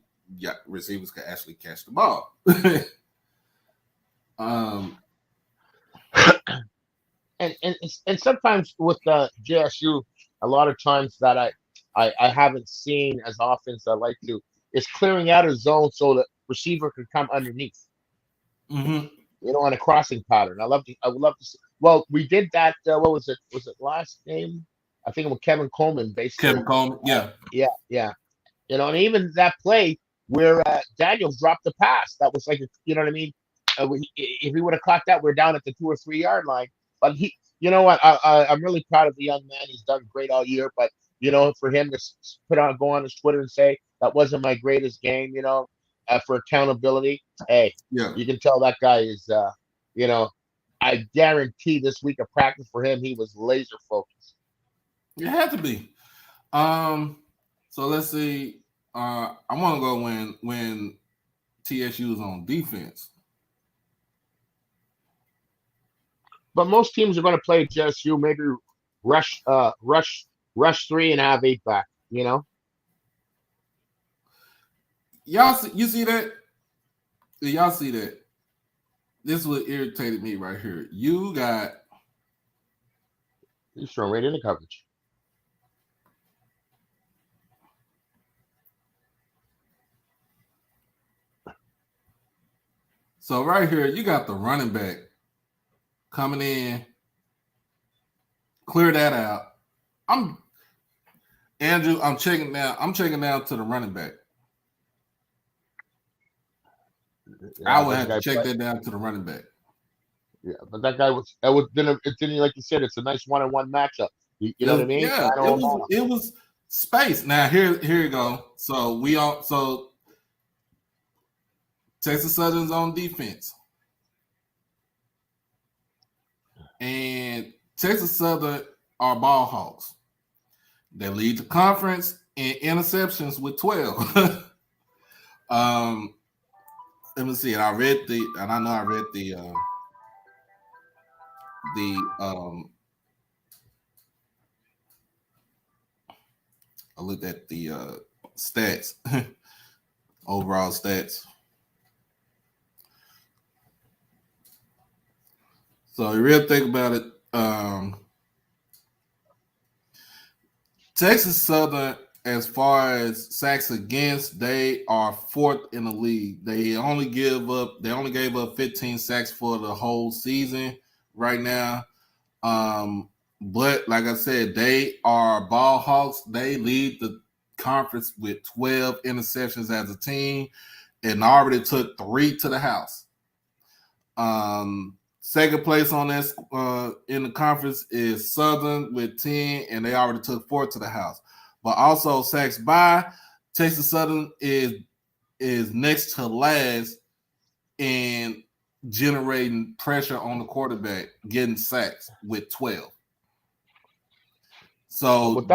receivers could actually catch the ball. And sometimes with JSU, a lot of times that I haven't seen as often as I like to is clearing out a zone so that receiver can come underneath. Mm-hmm. You know, on a crossing pattern. I would love to see. Well, we did that. What was it? Was it last game? I think it was Kevin Coleman, basically. Kevin Coleman, yeah. Yeah. You know, and even that play, where Daniels dropped the pass. That was like, you know what I mean? If he would have caught that, we're down at the 2 or 3 yard line. But you know what? I'm really proud of the young man. He's done great all year. But for him to go on his Twitter and say that wasn't my greatest game, for accountability, hey, Yeah. you can tell that guy is, I guarantee this week of practice for him, he was laser focused. It had to be. So let's see. I want to go when TSU is on defense. But most teams are going to play JSU, maybe rush 3 and have 8 back. Y'all, you see that? Y'all see that? This is what irritated me right here. You got. He's thrown right into coverage. So right here, you got the running back coming in. Clear that out. Andrew, I'm checking down to the running back. I would have to check that down to the running back. Yeah, but that guy didn't like you said, it's a nice one-on-one matchup. You know what I mean? Yeah, it was space. Now here you go. So Texas Southern's on defense. And Texas Southern are ball hawks. They lead the conference in interceptions with 12. Let me see. I read I looked at the stats, overall stats. So you really think about it, Texas Southern, as far as sacks against, they are 4th in the league. They only gave up 15 sacks for the whole season right now. But like I said, they are ball hawks. They lead the conference with 12 interceptions as a team and already took 3 to the house. Second place on this in the conference is Southern with 10, and they already took 4 to the house. But also sacks by, Texas Southern is next to last in generating pressure on the quarterback, getting sacks with 12. So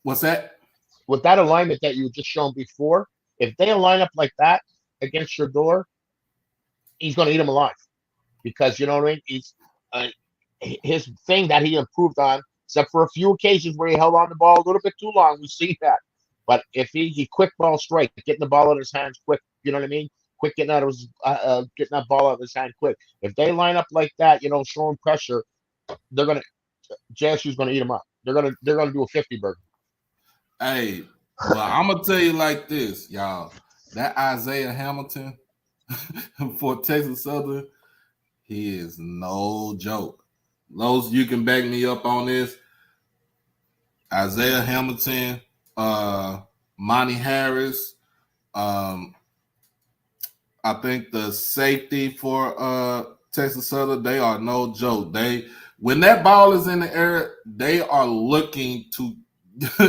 what's that? With that alignment that you just shown before, if they line up like that against your door, he's going to eat him alive. Because you know what I mean? He's his thing that he improved on, except for a few occasions where he held on the ball a little bit too long. We see that. But if he quick ball strike, getting the ball out of his hands quick, you know what I mean? Quick getting getting that ball out of his hand quick. If they line up like that, showing pressure, JSU's gonna eat them up. They're gonna do a 50 burger. Hey, well, I'm gonna tell you like this, y'all. That Isaiah Hamilton for Texas Southern, he is no joke. Los, you can back me up on this. Isaiah Hamilton, Monty Harris, I think the safety for Texas Southern, they are no joke. When that ball is in the air, they are looking to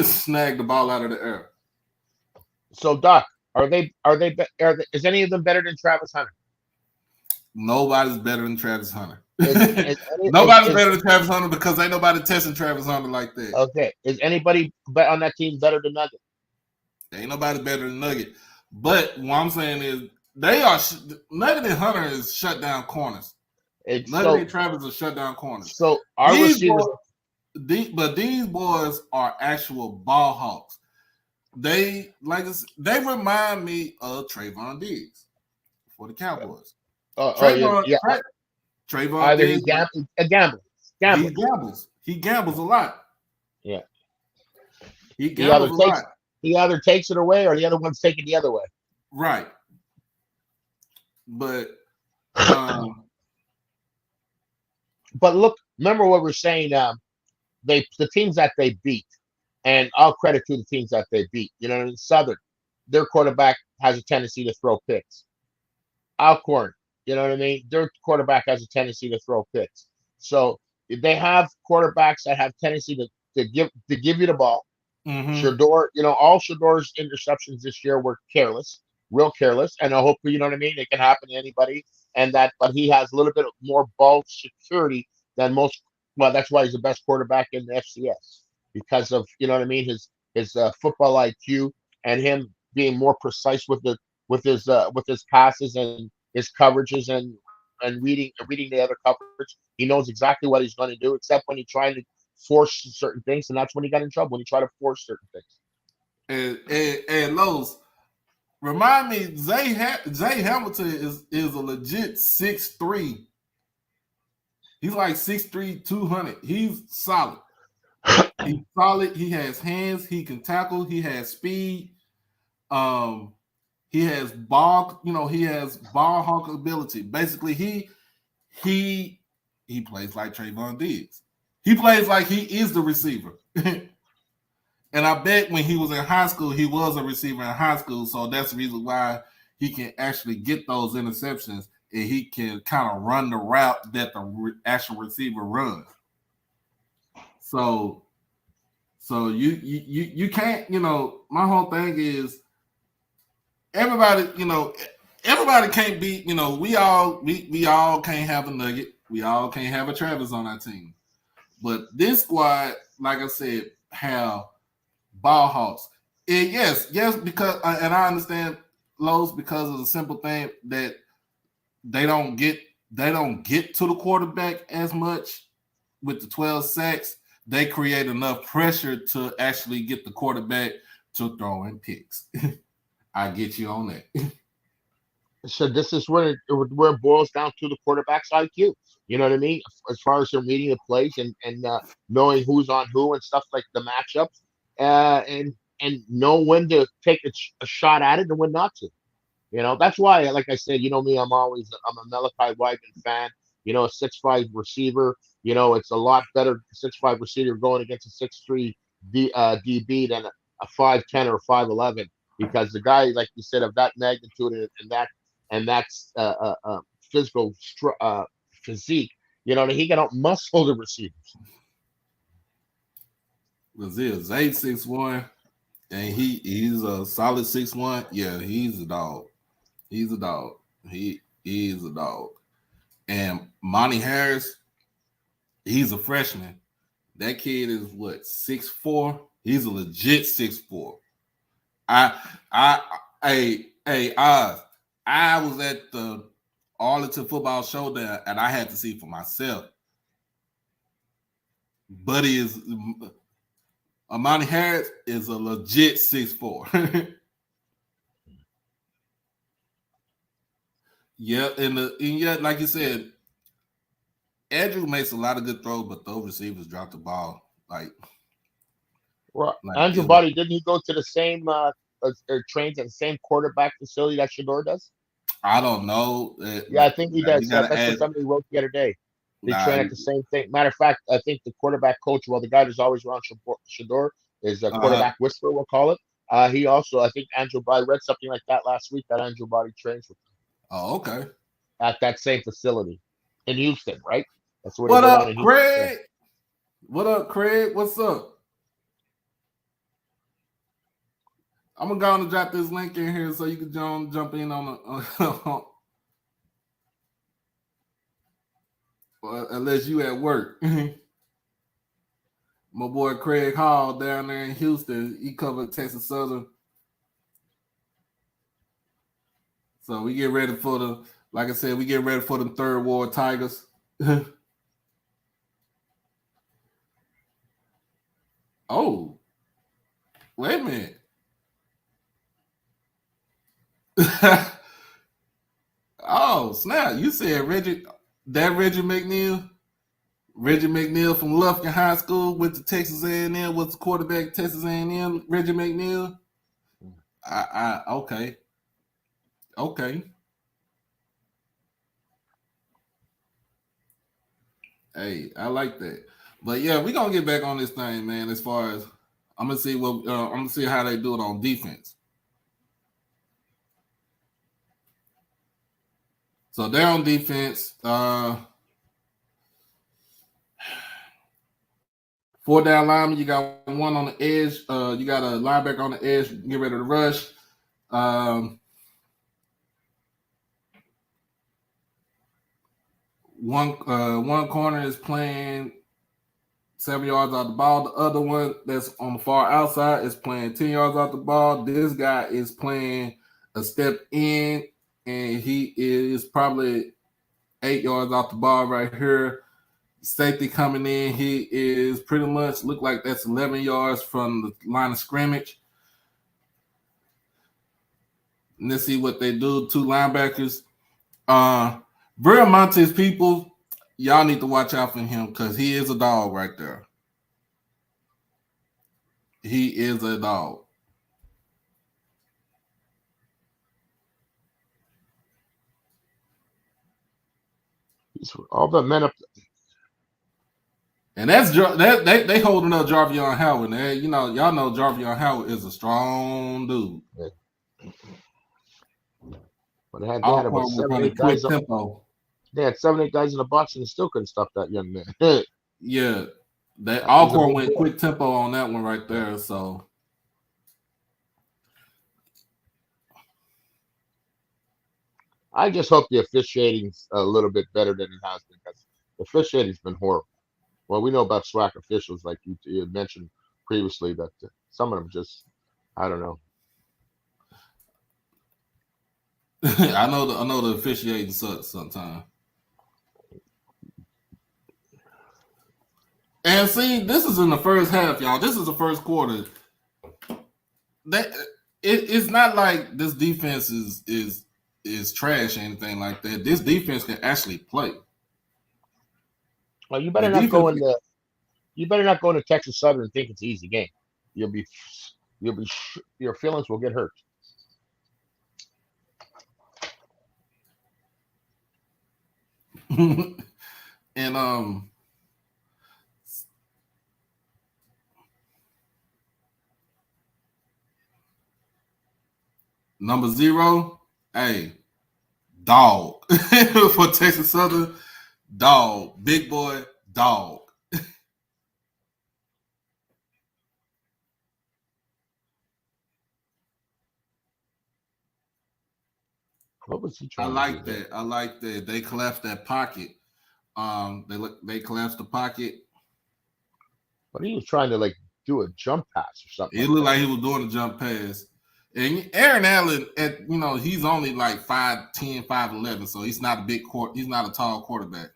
snag the ball out of the air. So, Doc, is any of them better than Travis Hunter? Nobody's better than Travis Hunter. Nobody's better than Travis Hunter because ain't nobody testing Travis Hunter like that. Okay. Is anybody on that team better than Nugget? Ain't nobody better than Nugget. But what I'm saying is Nugget and Hunter is shut down corners. Nugget and Travis are shut down corners. So our receivers, but these boys are actual ball hawks. They remind me of Trayvon Diggs for the Cowboys. Trayvon Diggs, a gambler. He gambles a lot. Yeah. He gambles a lot. He either takes it away or the other one's taking the other way. Right. But but look, remember what we're saying. The teams that they beat, and I'll credit to the teams that they beat. Southern, their quarterback has a tendency to throw picks. Alcorn, you know what I mean? Their quarterback has a tendency to throw picks. So if they have quarterbacks that have tendency to give you the ball. Mm-hmm. Shador, all Shador's interceptions this year were careless, real careless, and I hope you know what I mean. It can happen to anybody, but he has a little bit more ball security than most. Well, that's why he's the best quarterback in the FCS because of what I mean. His football IQ and him being more precise with his passes and his coverages and reading the other coverage. He knows exactly what he's going to do, except when he tried to force certain things, and that's when he got in trouble when he tried to force certain things. And Lowe's, remind me, Zay Hamilton is a legit 6'3". He's like 6'3", 200. He's solid. He's solid. He has hands. He can tackle. He has speed. He has ball. He has ball hawk ability. Basically, he plays like Trayvon Diggs. He plays like he is the receiver. And I bet when he was in high school, he was a receiver in high school. So that's the reason why he can actually get those interceptions and he can kind of run the route that the actual receiver runs. So you can't, my whole thing is everybody can't be, we all can't have a Nugget. We all can't have a Travis on our team. But this squad, like I said, have ball hawks. And yes, because and I understand Lowe's because of the simple thing that they don't get to the quarterback as much with the 12 sacks. They create enough pressure to actually get the quarterback to throw in picks. I get you on that. So this is where it boils down to the quarterback's IQ. You know what I mean? As far as them reading the plays and knowing who's on who and stuff like the matchups, and know when to take a shot at it and when not to. That's why, like I said, me, I'm a Malachi Weidman fan. A 6'5" receiver. It's a lot better 6'5" receiver going against a 6'3" DB than a 5'10" or 5'11", because the guy, like you said, of that magnitude and that's physical physique, he can out muscle the receivers. Brazil, Zay 6'1", and he's a solid 6'1". Yeah, he's a dog. He's a dog. He is a dog. And Monty Harris, he's a freshman. That kid is what, 6'4"? He's a legit 6'4". I was at the Arlington Football Showdown and I had to see for myself. Buddy Monty Harris is a legit 6'4". Yeah, and yet, like you said, Andrew makes a lot of good throws, but those receivers drop the ball. Andrew Body, didn't he go to the same trains at the same quarterback facility that Shador does? I don't know. Yeah, I think he does. That's what somebody wrote the other day. They train at the same thing. Matter of fact, I think the quarterback coach, the guy who's always around Shador, is a quarterback whisperer, we'll call it. He also, I think Andrew Body, read something like that last week, that Andrew Body trains with him. Oh, okay. At that same facility in Houston, right? That's where what up, Craig? What up, Craig? What's up? I'm gonna go and drop this link in here so you can jump in on the unless you at work. My boy Craig Hall down there in Houston, he covered Texas Southern. So we get ready for like I said, we get ready for the Third Ward Tigers. Oh, wait a minute. Oh, snap. You said Reggie McNeil? Reggie McNeil from Lufkin High School went to Texas A&M, was the quarterback at Texas A&M, Reggie McNeil? Okay. Okay. Hey, I like that. But yeah, we're gonna get back on this thing, man. As far as I'm gonna see how they do it on defense. So they're on defense. 4 down linemen. You got one on the edge. You got a linebacker on the edge. Get ready to rush. One corner is playing 7 yards out the ball. The other one that's on the far outside is playing 10 yards out the ball. This guy is playing a step in, and he is probably 8 yards off the ball right here. Safety coming in, he is pretty much look like that's 11 yards from the line of scrimmage. And let's see what they do. 2 linebackers. Montes people, y'all need to watch out for him because he is a dog right there. He is a dog. All the men up. And that's they holding up Jarvion Howard. And y'all know Jarvion Howard is a strong dude. Yeah. But they had about 7, 8 guys up. Tempo. They had 7, 8 guys in the box and they still couldn't stop that young man. Yeah. They Alcor went quick tempo on that one right there. So I just hope the officiating's a little bit better than it has been because the officiating's been horrible. Well, we know about SWAC officials, like you had mentioned previously, that some of them just, I don't know. I know the officiating sucks sometimes. And see, this is in the first half, y'all. This is the first quarter. It's not like this defense is trash or anything like that. This defense can actually play. Well, you better not go into Texas Southern and think it's an easy game. Your feelings will get hurt. And number 0, hey, dog for Texas Southern, dog, big boy, dog. What was he trying? I like that. They collapsed that pocket. They collapsed the pocket. But he was trying to do a jump pass or something. It looked like he was doing a jump pass. And Aaron Allen, he's only like 5'10", 5'11", so he's not he's not a tall quarterback.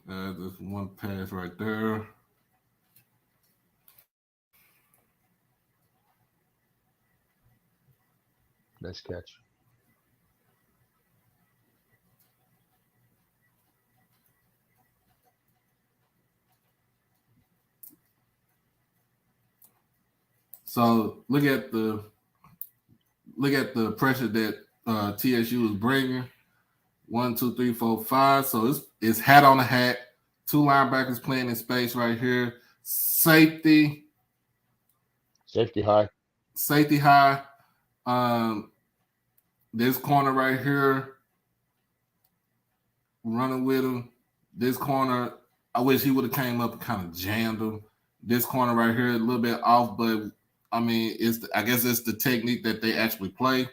There's one pass right there. Nice catch. So look at the pressure that TSU is bringing. 1, 2, 3, 4, 5. So it's hat on the hat. 2 linebackers playing in space right here. Safety high. This corner right here, running with him. This corner, I wish he would have came up and kind of jammed him. This corner right here, a little bit off, but I mean, I guess it's the technique that they actually play.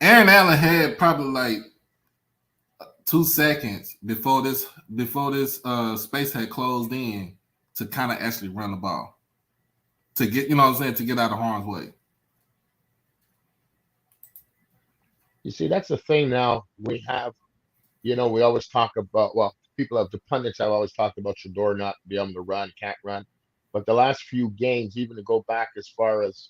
Aaron Allen had probably like 2 seconds before this space had closed in to kind of actually run the ball to get, to get out of harm's way. You see, that's the thing now we have, we always talk about, the pundits have always talked about Shador not be able to run, can't run. But the last few games, even to go back as far as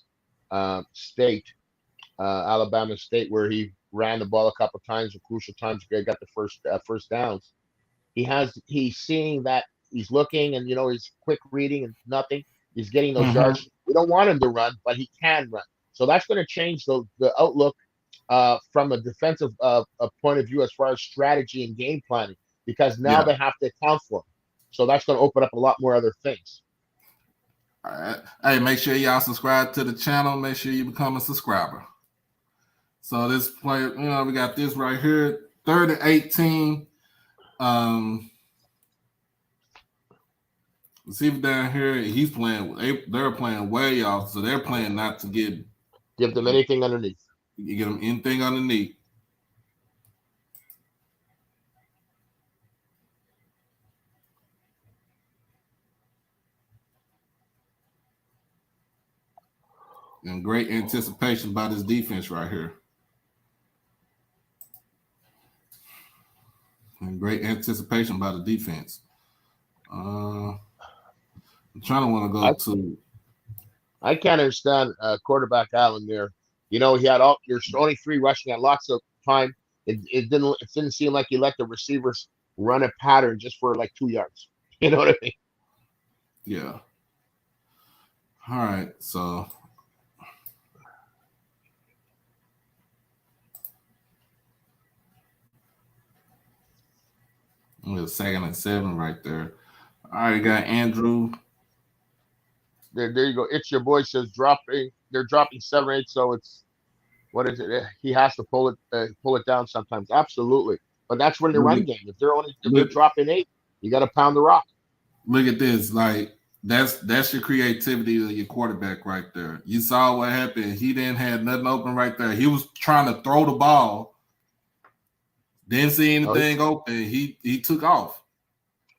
Alabama State, where he ran the ball a couple of times, at crucial times, got the first downs. He's seeing that, he's looking, and he's quick reading and nothing. He's getting those yards. We don't want him to run, but he can run. So that's going to change the outlook from a defensive a point of view as far as strategy and game planning, because now Yeah. they have to account for them. So that's going to open up a lot more other things. All right. Hey, make sure y'all subscribe to the channel. Make sure you become a subscriber. So this play, we got this right here, 3rd and 18. Receiver down here, he's playing. They're playing way off, so they're playing not to give them anything underneath. You get them anything underneath. And great anticipation by this defense right here. And great anticipation by the defense. I'm trying to want to go to. I can't understand quarterback Allen there. He had there's only 3 rushing at lots of time. It didn't seem like he let the receivers run a pattern just for like 2 yards. You know what I mean? Yeah. All right. So. With 2nd and 7 right there. All right, you got Andrew. There you go. It's your boy says dropping. They're dropping 7 or 8, so it's what is it? He has to pull it down sometimes. Absolutely, but that's when the run game. If they're dropping 8, you got to pound the rock. Look at this, like that's your creativity of your quarterback right there. You saw what happened. He didn't have nothing open right there. He was trying to throw the ball. Didn't see anything open. He took off.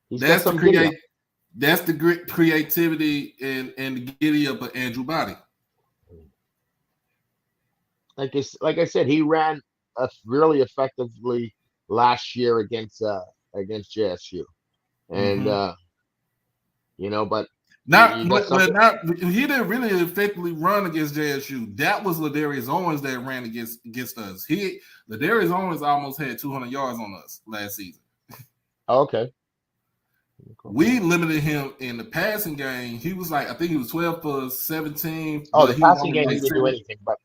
That's the great creativity and the giddy up of Andrew Body. Like I said, he ran really effectively last year against JSU, and but he didn't really effectively run against JSU. That was Ladarius Owens that ran against us. Ladarius Owens almost had 200 yards on us last season. Okay. We limited him in the passing game. He was I think he was 12 for 17. Oh, the passing game, he didn't do anything, but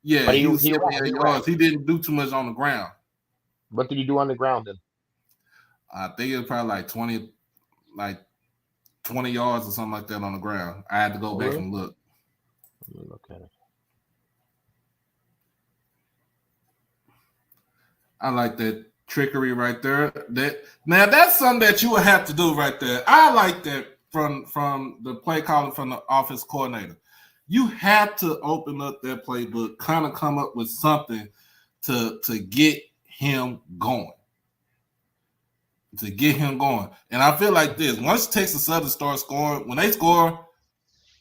he was 700 yards. He didn't do too much on the ground. What did he do on the ground then? I think it was probably 20 yards or something like that on the ground. I had to go back and look. Okay. I like that trickery right there. That's something that you would have to do right there. I like that from the play calling from the offense coordinator. You have to open up that playbook, kind of come up with something to get him going. And I feel like this. Once Texas Southern starts scoring, when they score,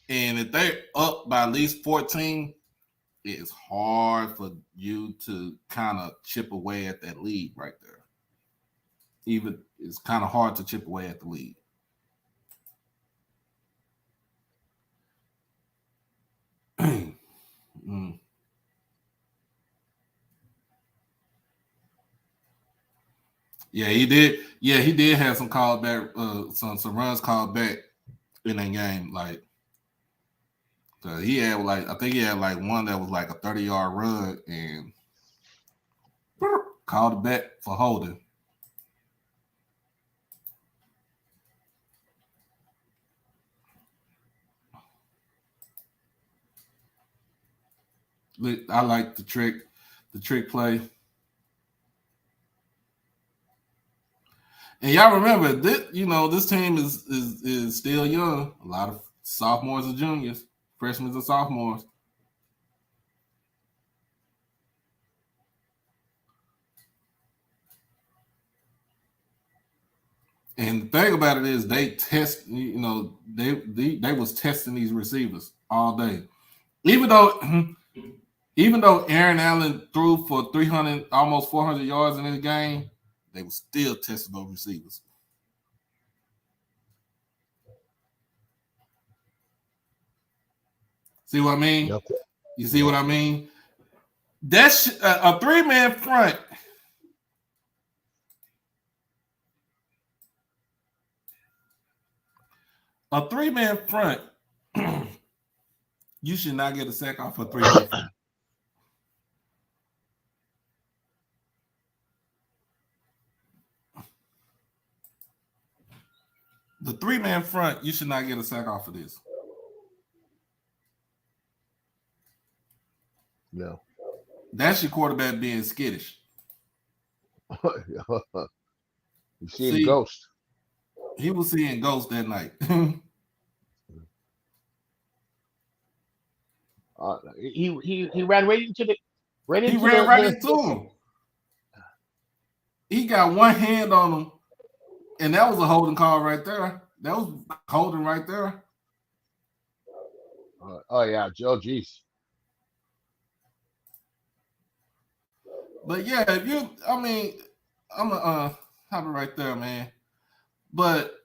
and if they're up by at least 14, it's hard for you to kind of chip away at that lead right there. Even it's kind of hard to chip away at the lead. Yeah, he did. Yeah, he did have some called back, some runs called back in that game. He had I think he had one that was a 30-yard run and called it back for holding. I like the trick play. And y'all remember this team is still young. A lot of sophomores and juniors, freshmen and sophomores. And the thing about it is they test, they was testing these receivers all day. Even though Aaron Allen threw for 300, almost 400 yards in this game, they were still testing those receivers. See what I mean? Okay. You see what I mean? That's a 3-man front. A 3-man front. You should not get a sack off a 3-man front. The 3-man front, you should not get a sack off of this. No. That's your quarterback being skittish. You see ghost. He was seeing ghosts that night. He ran right into the He ran right into him. He got one hand on him, and that was a holding call right there. That was holding right there. Oh yeah, Joe, geez. But yeah, if you, I mean, I'm have it right there, man. But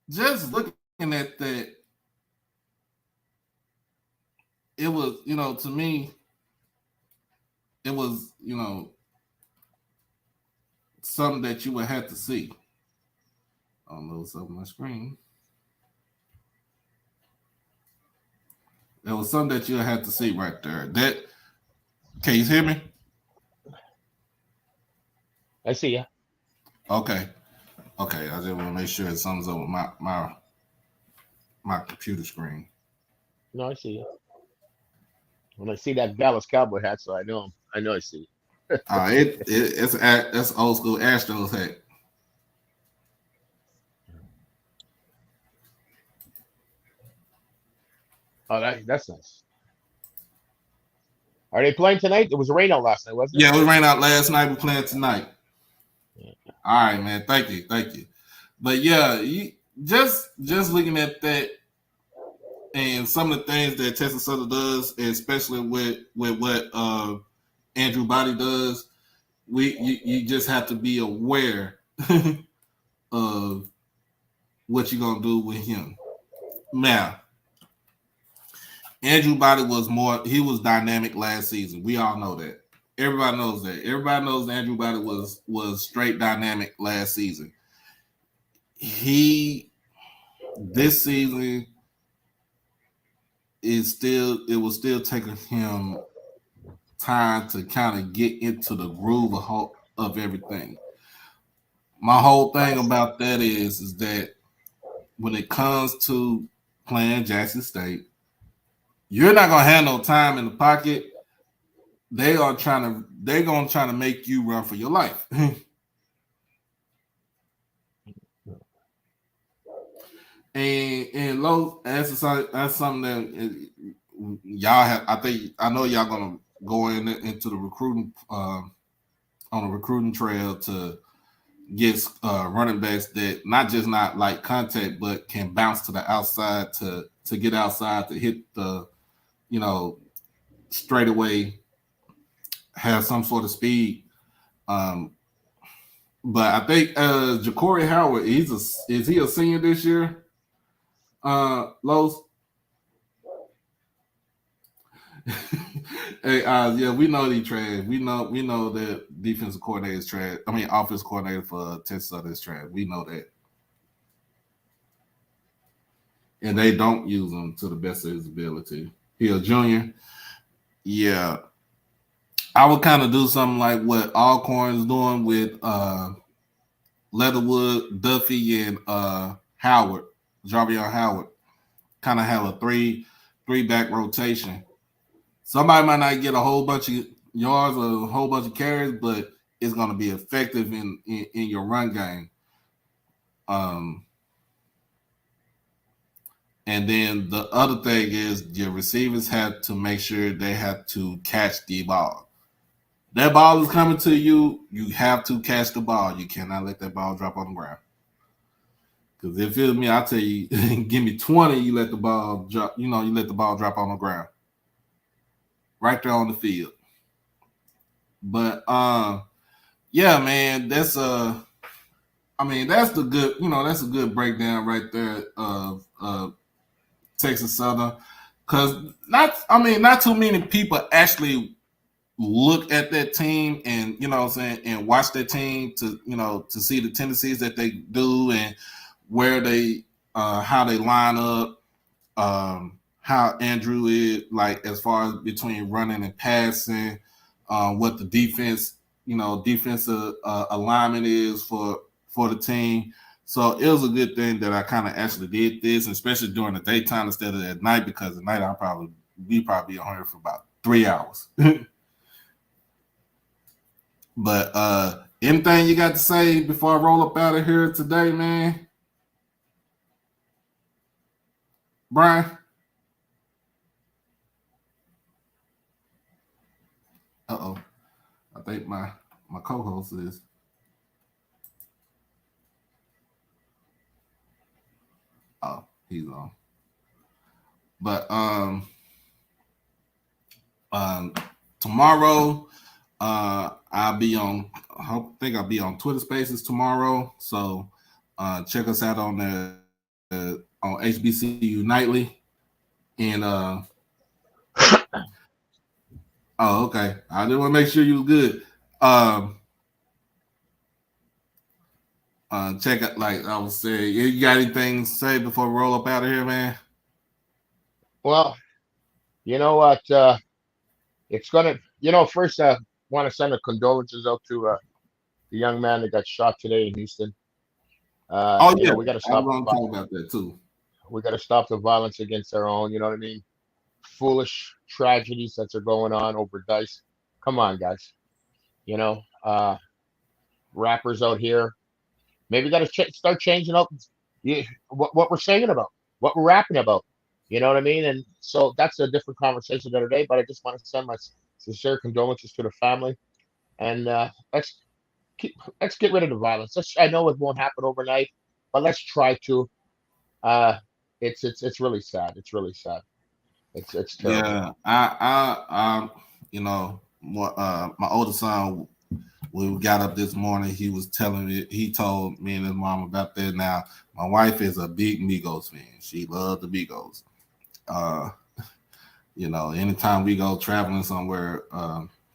just looking at that, it was, to me, it was, something that you would have to see. I don't know what's up on my screen. It was something that you had to see right there. Can you hear me? I see ya. Okay. I just want to make sure something's over my computer screen. No, I see you. When I see that Dallas Cowboy hat, so I know him. I know I see. That's old school Astros hat. Oh, that's nice. Are they playing tonight? There was a rain out last night, wasn't it? Yeah, we rained out last night. We're playing tonight. Yeah. All right, man. Thank you. But yeah, you just looking at that and some of the things that Texas Southern does, especially with what Andrew Body does, you just have to be aware of what you're gonna do with him. Now, Andrew Body was dynamic last season. We all know that. Everybody knows that. Everybody knows Andrew Body was straight dynamic last season. This season it was still taking him time to kind of get into the groove of everything. My whole thing about that is that when it comes to playing Jackson State, you're not gonna have no time in the pocket. They're gonna try to make you run for your life. and low, that's something that y'all have. I know y'all gonna go into the recruiting on a recruiting trail to get running backs that not like contact, but can bounce to the outside to get outside to hit the straight away, have some sort of speed. But I think Ja'Cory Howard, is he a senior this year? Los. Hey, yeah, we know he trash. We know that defensive coordinator is trash. I mean, offensive coordinator for Texas Southern is trash. We know that, and they don't use him to the best of his ability. He a junior. Yeah, I would kind of do something like what Alcorn's doing with Leatherwood, Duffy, and Howard, Jarvion Howard. Kind of have a three back rotation. Somebody might not get a whole bunch of yards or a whole bunch of carries, but it's going to be effective in your run game. And then the other thing is your receivers have to make sure they have to catch the ball. That ball is coming to you. You have to catch the ball. You cannot let that ball drop on the ground. Because if it's me, I tell you, give me 20, you let the ball drop. You let the ball drop on the ground, right there on the field. But yeah, man, that's the good. That's a good breakdown right there of Texas Southern. Because not too many people actually look at that team and and watch that team to see the tendencies that they do and where they how they line up, how Andrew is like as far as between running and passing, what the defensive alignment is for the team. So it was a good thing that I kind of actually did this, especially during the daytime instead of at night, because at night I'll probably be on here for about 3 hours. But anything you got to say before I roll up out of here today, man? Brian? Uh-oh. I think my co-host is. Oh, he's on. But tomorrow I'll be on. I think I'll be on Twitter Spaces tomorrow. So check us out on on HBCU Nightly. And oh, okay. I just want to make sure you was good. Check out, like I was saying, you got anything to say before we roll up out of here, man? Well, you know what? It's gonna. First, I want to send a condolences out to the young man that got shot today in Houston. Oh yeah, We got to I stop the want to talk violence. about that too. We got to stop the violence against our own. You know what I mean? Foolish tragedies that are going on over dice. Come on, guys. You know, rappers out here. Maybe got to start changing up what we're singing about, what we're rapping about. You know what I mean? And so that's a different conversation the other day. But I just want to send my sincere condolences to the family, and let's get rid of the violence. I know it won't happen overnight, but let's try to. Uh, it's really sad. It's really sad. It's terrible. Yeah, you know, my oldest son, when we got up this morning, he was telling me, he told me and his mom about that. Now, my wife is a big Migos fan. She loves the Migos. Uh, anytime we go traveling somewhere,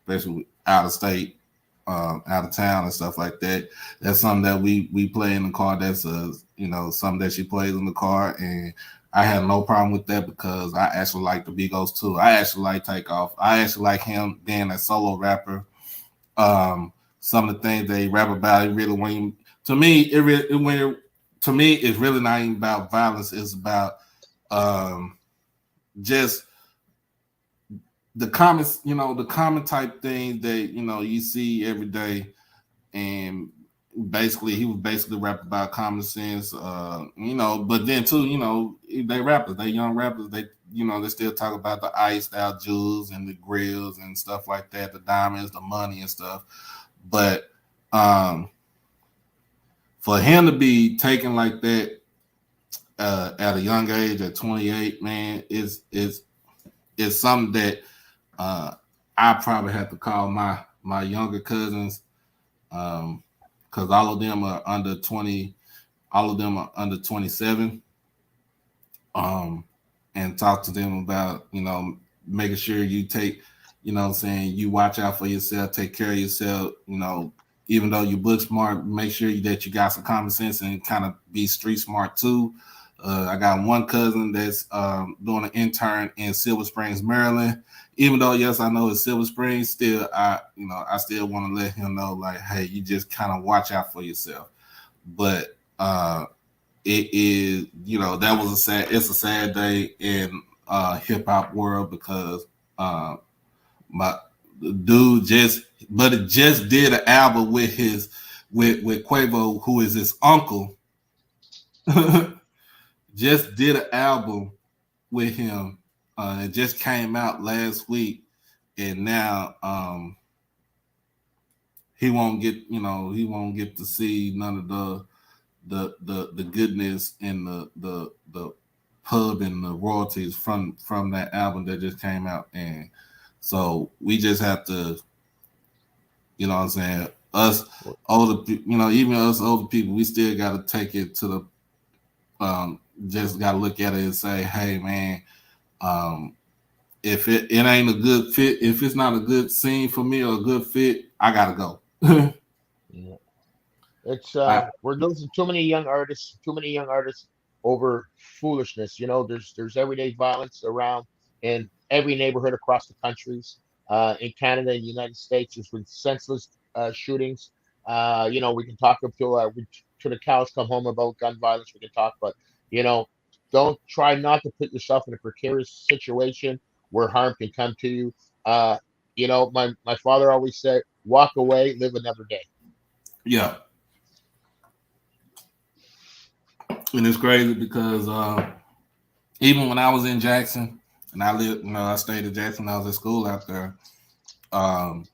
especially out of state, out of town and stuff like that, that's something that we play in the car. That's something that she plays in the car, and I had no problem with that because I actually like the Migos too. I actually like Takeoff. I actually like him being a solo rapper. Some of the things they rap about, to me, it's really not even about violence. It's about just the comments, the common type things that you see every day. And basically, he was basically rapping about common sense, but then too, they rappers, they young rappers, they still talk about the iced out jewels and the grills and stuff like that, the diamonds, the money and stuff. But for him to be taken like that at a young age, at 28, man, is something that I probably have to call my younger cousins, because all of them are under 20, all of them are under 27, and talk to them about making sure you take, saying you watch out for yourself, take care of yourself, even though you book smart, make sure that you got some common sense and kind of be street smart too. I got one cousin that's doing an intern in Silver Springs, Maryland. Even though, yes, I know it's Silver Springs, still, I still want to let him know, like, hey, you just kind of watch out for yourself. But it is, it's a sad day in hip hop world because my dude just did an album with Quavo, who is his uncle. Just did an album with him. It just came out last week, and now he won't get to see none of the goodness and the pub and the royalties from that album that just came out. And so we just have to, what I'm saying, us older, even us older people, we still got to take it to the just got to look at it and say, hey, man, if it ain't a good fit, if it's not a good scene for me or a good fit, I got to go. Yeah. It's we're losing too many young artists, over foolishness. There's everyday violence around in every neighborhood across the countries. In Canada and the United States, there's been senseless shootings. We can talk up to the cows come home about gun violence. We can talk, but you know, don't try not to put yourself in a precarious situation where harm can come to you. Uh, my father always said, "Walk away, live another day." Yeah, and it's crazy because even when I was in Jackson and I stayed in Jackson. I was at school out there. Um,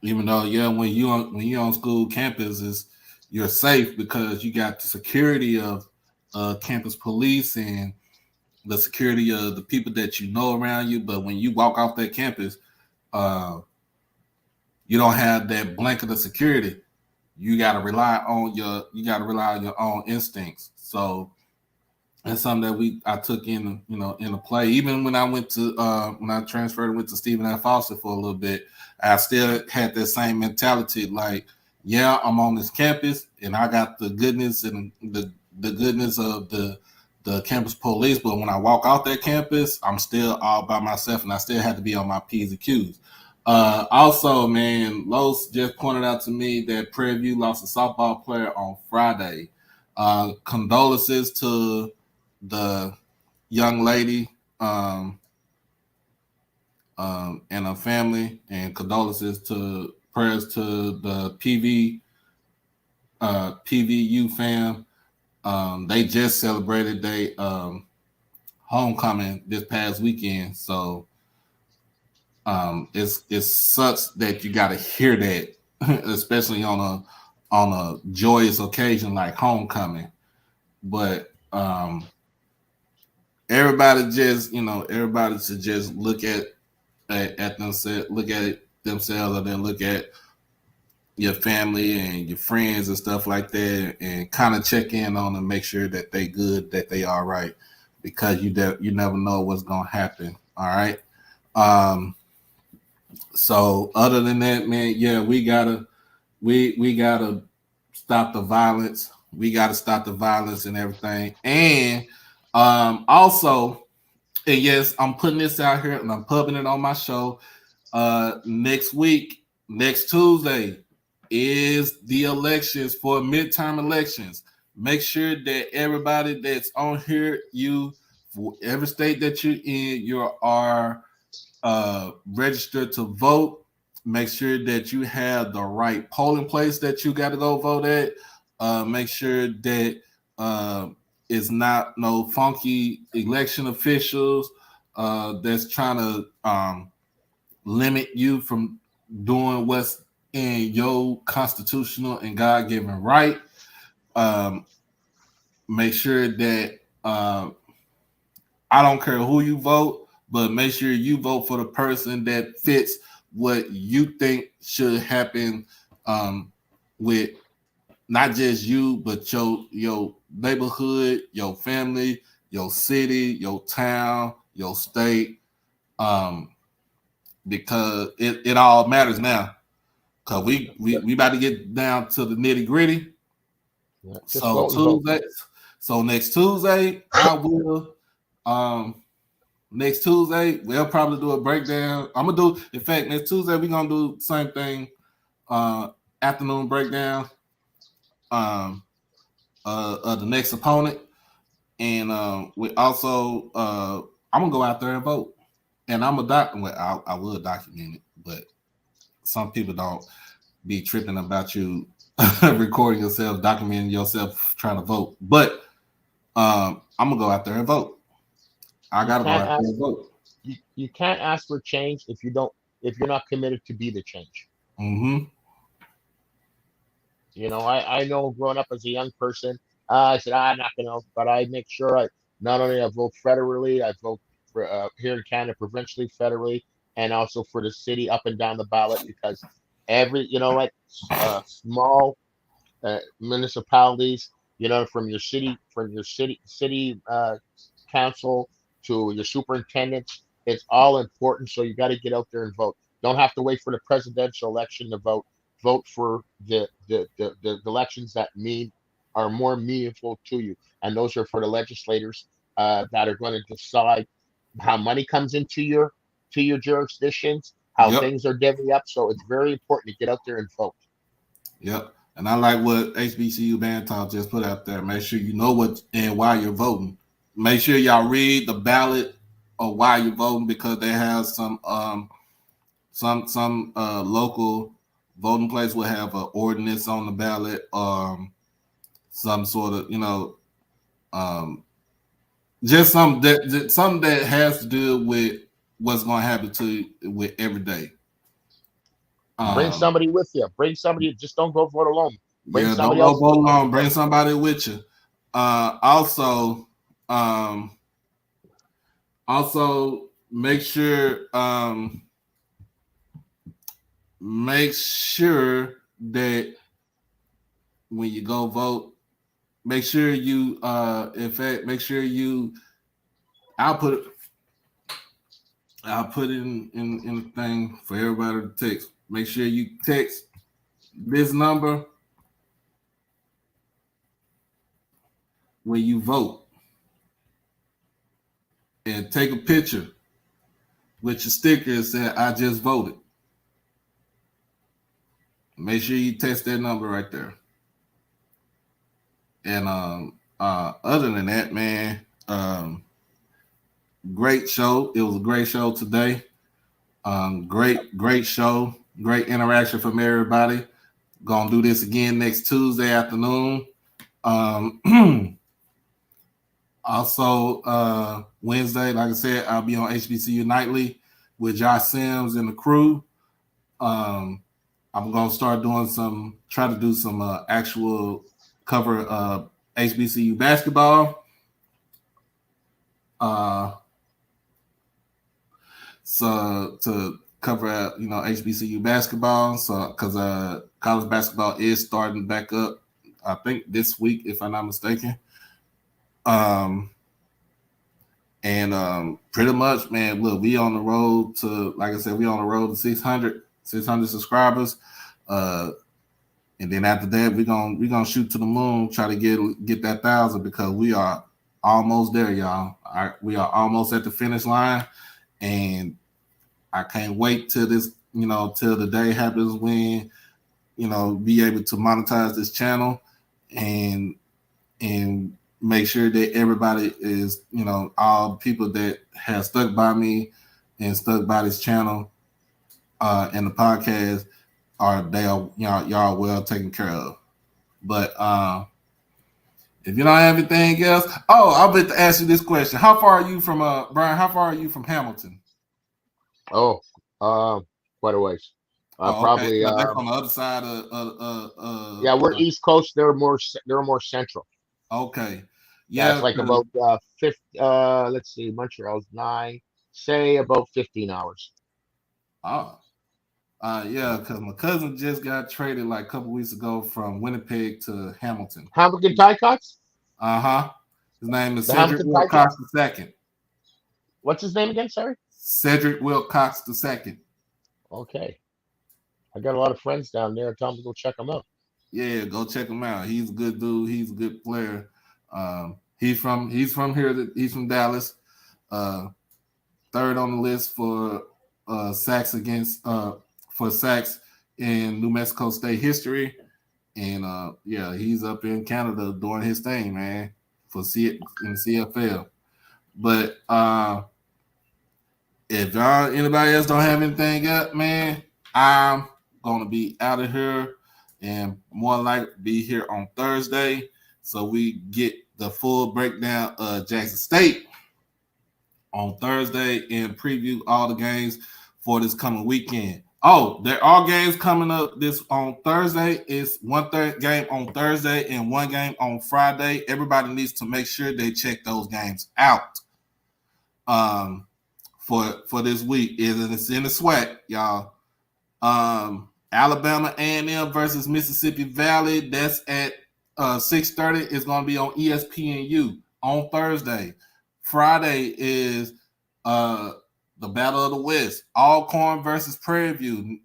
Even though, yeah, when you're on school campuses, you're safe because you got the security of campus police and the security of the people that you know around you. But when you walk off that campus, uh, you don't have that blanket of security. You got to rely on your own instincts. So that's something that I took in a play. Even when I transferred and went to Stephen F. Foster for a little bit, I still had that same mentality. Like, yeah, I'm on this campus and I got the goodness and the goodness of the campus police, but when I walk off that campus, I'm still all by myself and I still have to be on my P's and Q's. Also, man, Los just pointed out to me that Prairie View lost a softball player on Friday. Condolences to the young lady and her family, and condolences to prayers to the PVU fam. They just celebrated their homecoming this past weekend, so it sucks that you got to hear that, especially on a joyous occasion like homecoming. But everybody should just look at themselves, and then look at your family and your friends and stuff like that, and kind of check in on them, make sure that they good, that they all right, because you never know what's gonna happen. All right. So other than that, man, yeah, we gotta stop the violence. We gotta stop the violence and everything. And also, and yes, I'm putting this out here and I'm pubbing it on my show. Next week, next Tuesday, is the elections for midterm elections. Make sure that everybody that's on here, for every state that you're in, you are registered to vote. Make sure that you have the right polling place that you got to go vote at. Make sure that it's not no funky election officials that's trying to limit you from doing what's in your constitutional and God-given right. Um, Make sure that I don't care who you vote, but make sure you vote for the person that fits what you think should happen with not just you, but your neighborhood, your family, your city, your town, your state, because it all matters now. Cause we about to get down to the nitty gritty. Yeah, just So vote and vote. Tuesday, so next Tuesday, I will. Next Tuesday, we'll probably do a breakdown. In fact, next Tuesday, we're gonna do the same thing, afternoon breakdown of the next opponent. And we also, I'm gonna go out there and vote. And I will document it, but some people don't be tripping about you recording yourself, documenting yourself trying to vote. But I'm gonna go out there and vote. I You gotta go can't out there ask and vote. you can't ask for change if you're not committed to be the change. Mm-hmm. I know growing up as a young person, I said, I'm not going to, but I make sure not only I vote federally, I vote for here in Canada, provincially, federally, and also for the city up and down the ballot because small municipalities, from your city council to your superintendents, it's all important. So you got to get out there and vote. Don't have to wait for the presidential election to vote. Vote for the elections that are more meaningful to you, and those are for the legislators that are going to decide how money comes into your jurisdictions, how Yep. things are divvied up. So it's very important to get out there and vote. Yep. And I like what HBCU Band Talk just put out there. Make sure you know what and why you're voting. Make sure y'all read the ballot or why you're voting, because they have some local voting place will have an ordinance on the ballot, some sort of just something that has to do with what's going to happen to with every day. Bring somebody with you. Bring somebody. Just don't go vote alone. Bring Yeah, don't somebody go else. vote alone. Bring somebody with you. Also, make sure that when you go vote, make sure you I'll put it in the thing for everybody to text. Make sure you text this number when you vote, and take a picture with your sticker and say, "I just voted." Make sure you text that number right there. And other than that, man, great show. It was a great show today. Great show. Great interaction from everybody. Gonna do this again next Tuesday afternoon. Also, Wednesday, like I said, I'll be on HBCU Nightly with Josh Sims and the crew. I'm gonna start try to do some actual cover HBCU basketball. So to cover HBCU basketball, so because college basketball is starting back up, I think this week, if I'm not mistaken. Pretty much, man, look, we on the road to, like I said, we on the road to 600 subscribers. And then after that, we're gonna shoot to the moon, try to get that 1,000, because we are almost there, y'all. We are almost at the finish line, and I can't wait till this, till the day happens when, be able to monetize this channel and make sure that everybody is, all the people that have stuck by me and stuck by this channel and the podcast y'all well taken care of. But if you don't have anything else, I'll bet to ask you this question: how far are you from Brian? How far are you from Hamilton? Oh, quite a ways. Probably. So that's on the other side of. Yeah, we're East Coast. They're more central. Okay. Yeah, Yeah. it's like about 50. Let's see, Montreal's 9. Say about 15 hours. Oh. Yeah, because my cousin just got traded like a couple weeks ago from Winnipeg to Hamilton. Hamilton Tidecots? His name is The Cedric Hamilton Wilcox II. What's his name again? Sorry. Cedric Wilcox II. Okay. I got a lot of friends down there. Tell them to go check him out. Yeah, go check him out. He's a good dude. He's a good player. He's from here. He's from Dallas. Third on the list for sacks in New Mexico State history. And he's up in Canada doing his thing, man, in CFL. But if anybody else don't have anything up, man, I'm gonna be out of here, and more likely be here on Thursday, so we get the full breakdown of Jackson State on Thursday and preview all the games for this coming weekend. Oh, there are games coming up this on Thursday. It's one game on Thursday and one game on Friday. Everybody needs to make sure they check those games out. For this week, it's in the SWAC, y'all. Alabama A&M versus Mississippi Valley. That's at 6:30. It's going to be on ESPNU on Thursday. Friday is the Battle of the West, Alcorn versus Prairie View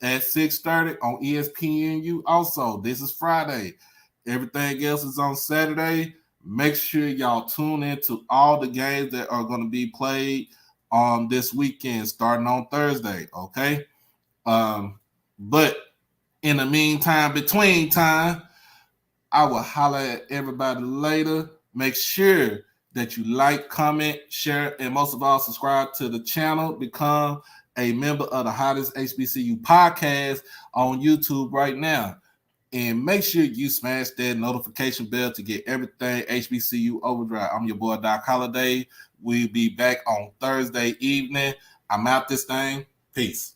at 6:30 on ESPNU. Also, this is Friday. Everything else is on Saturday. Make sure y'all tune into all the games that are going to be played on this weekend, starting on Thursday. Okay, but In the meantime, between time, I will holler at everybody later. Make sure that you like, comment, share, and most of all, subscribe to the channel. Become a member of the hottest HBCU podcast on YouTube right now. And make sure you smash that notification bell to get everything HBCU OverDrive. I'm your boy, Doc Holliday. We'll be back on Thursday evening. I'm out this thing. Peace.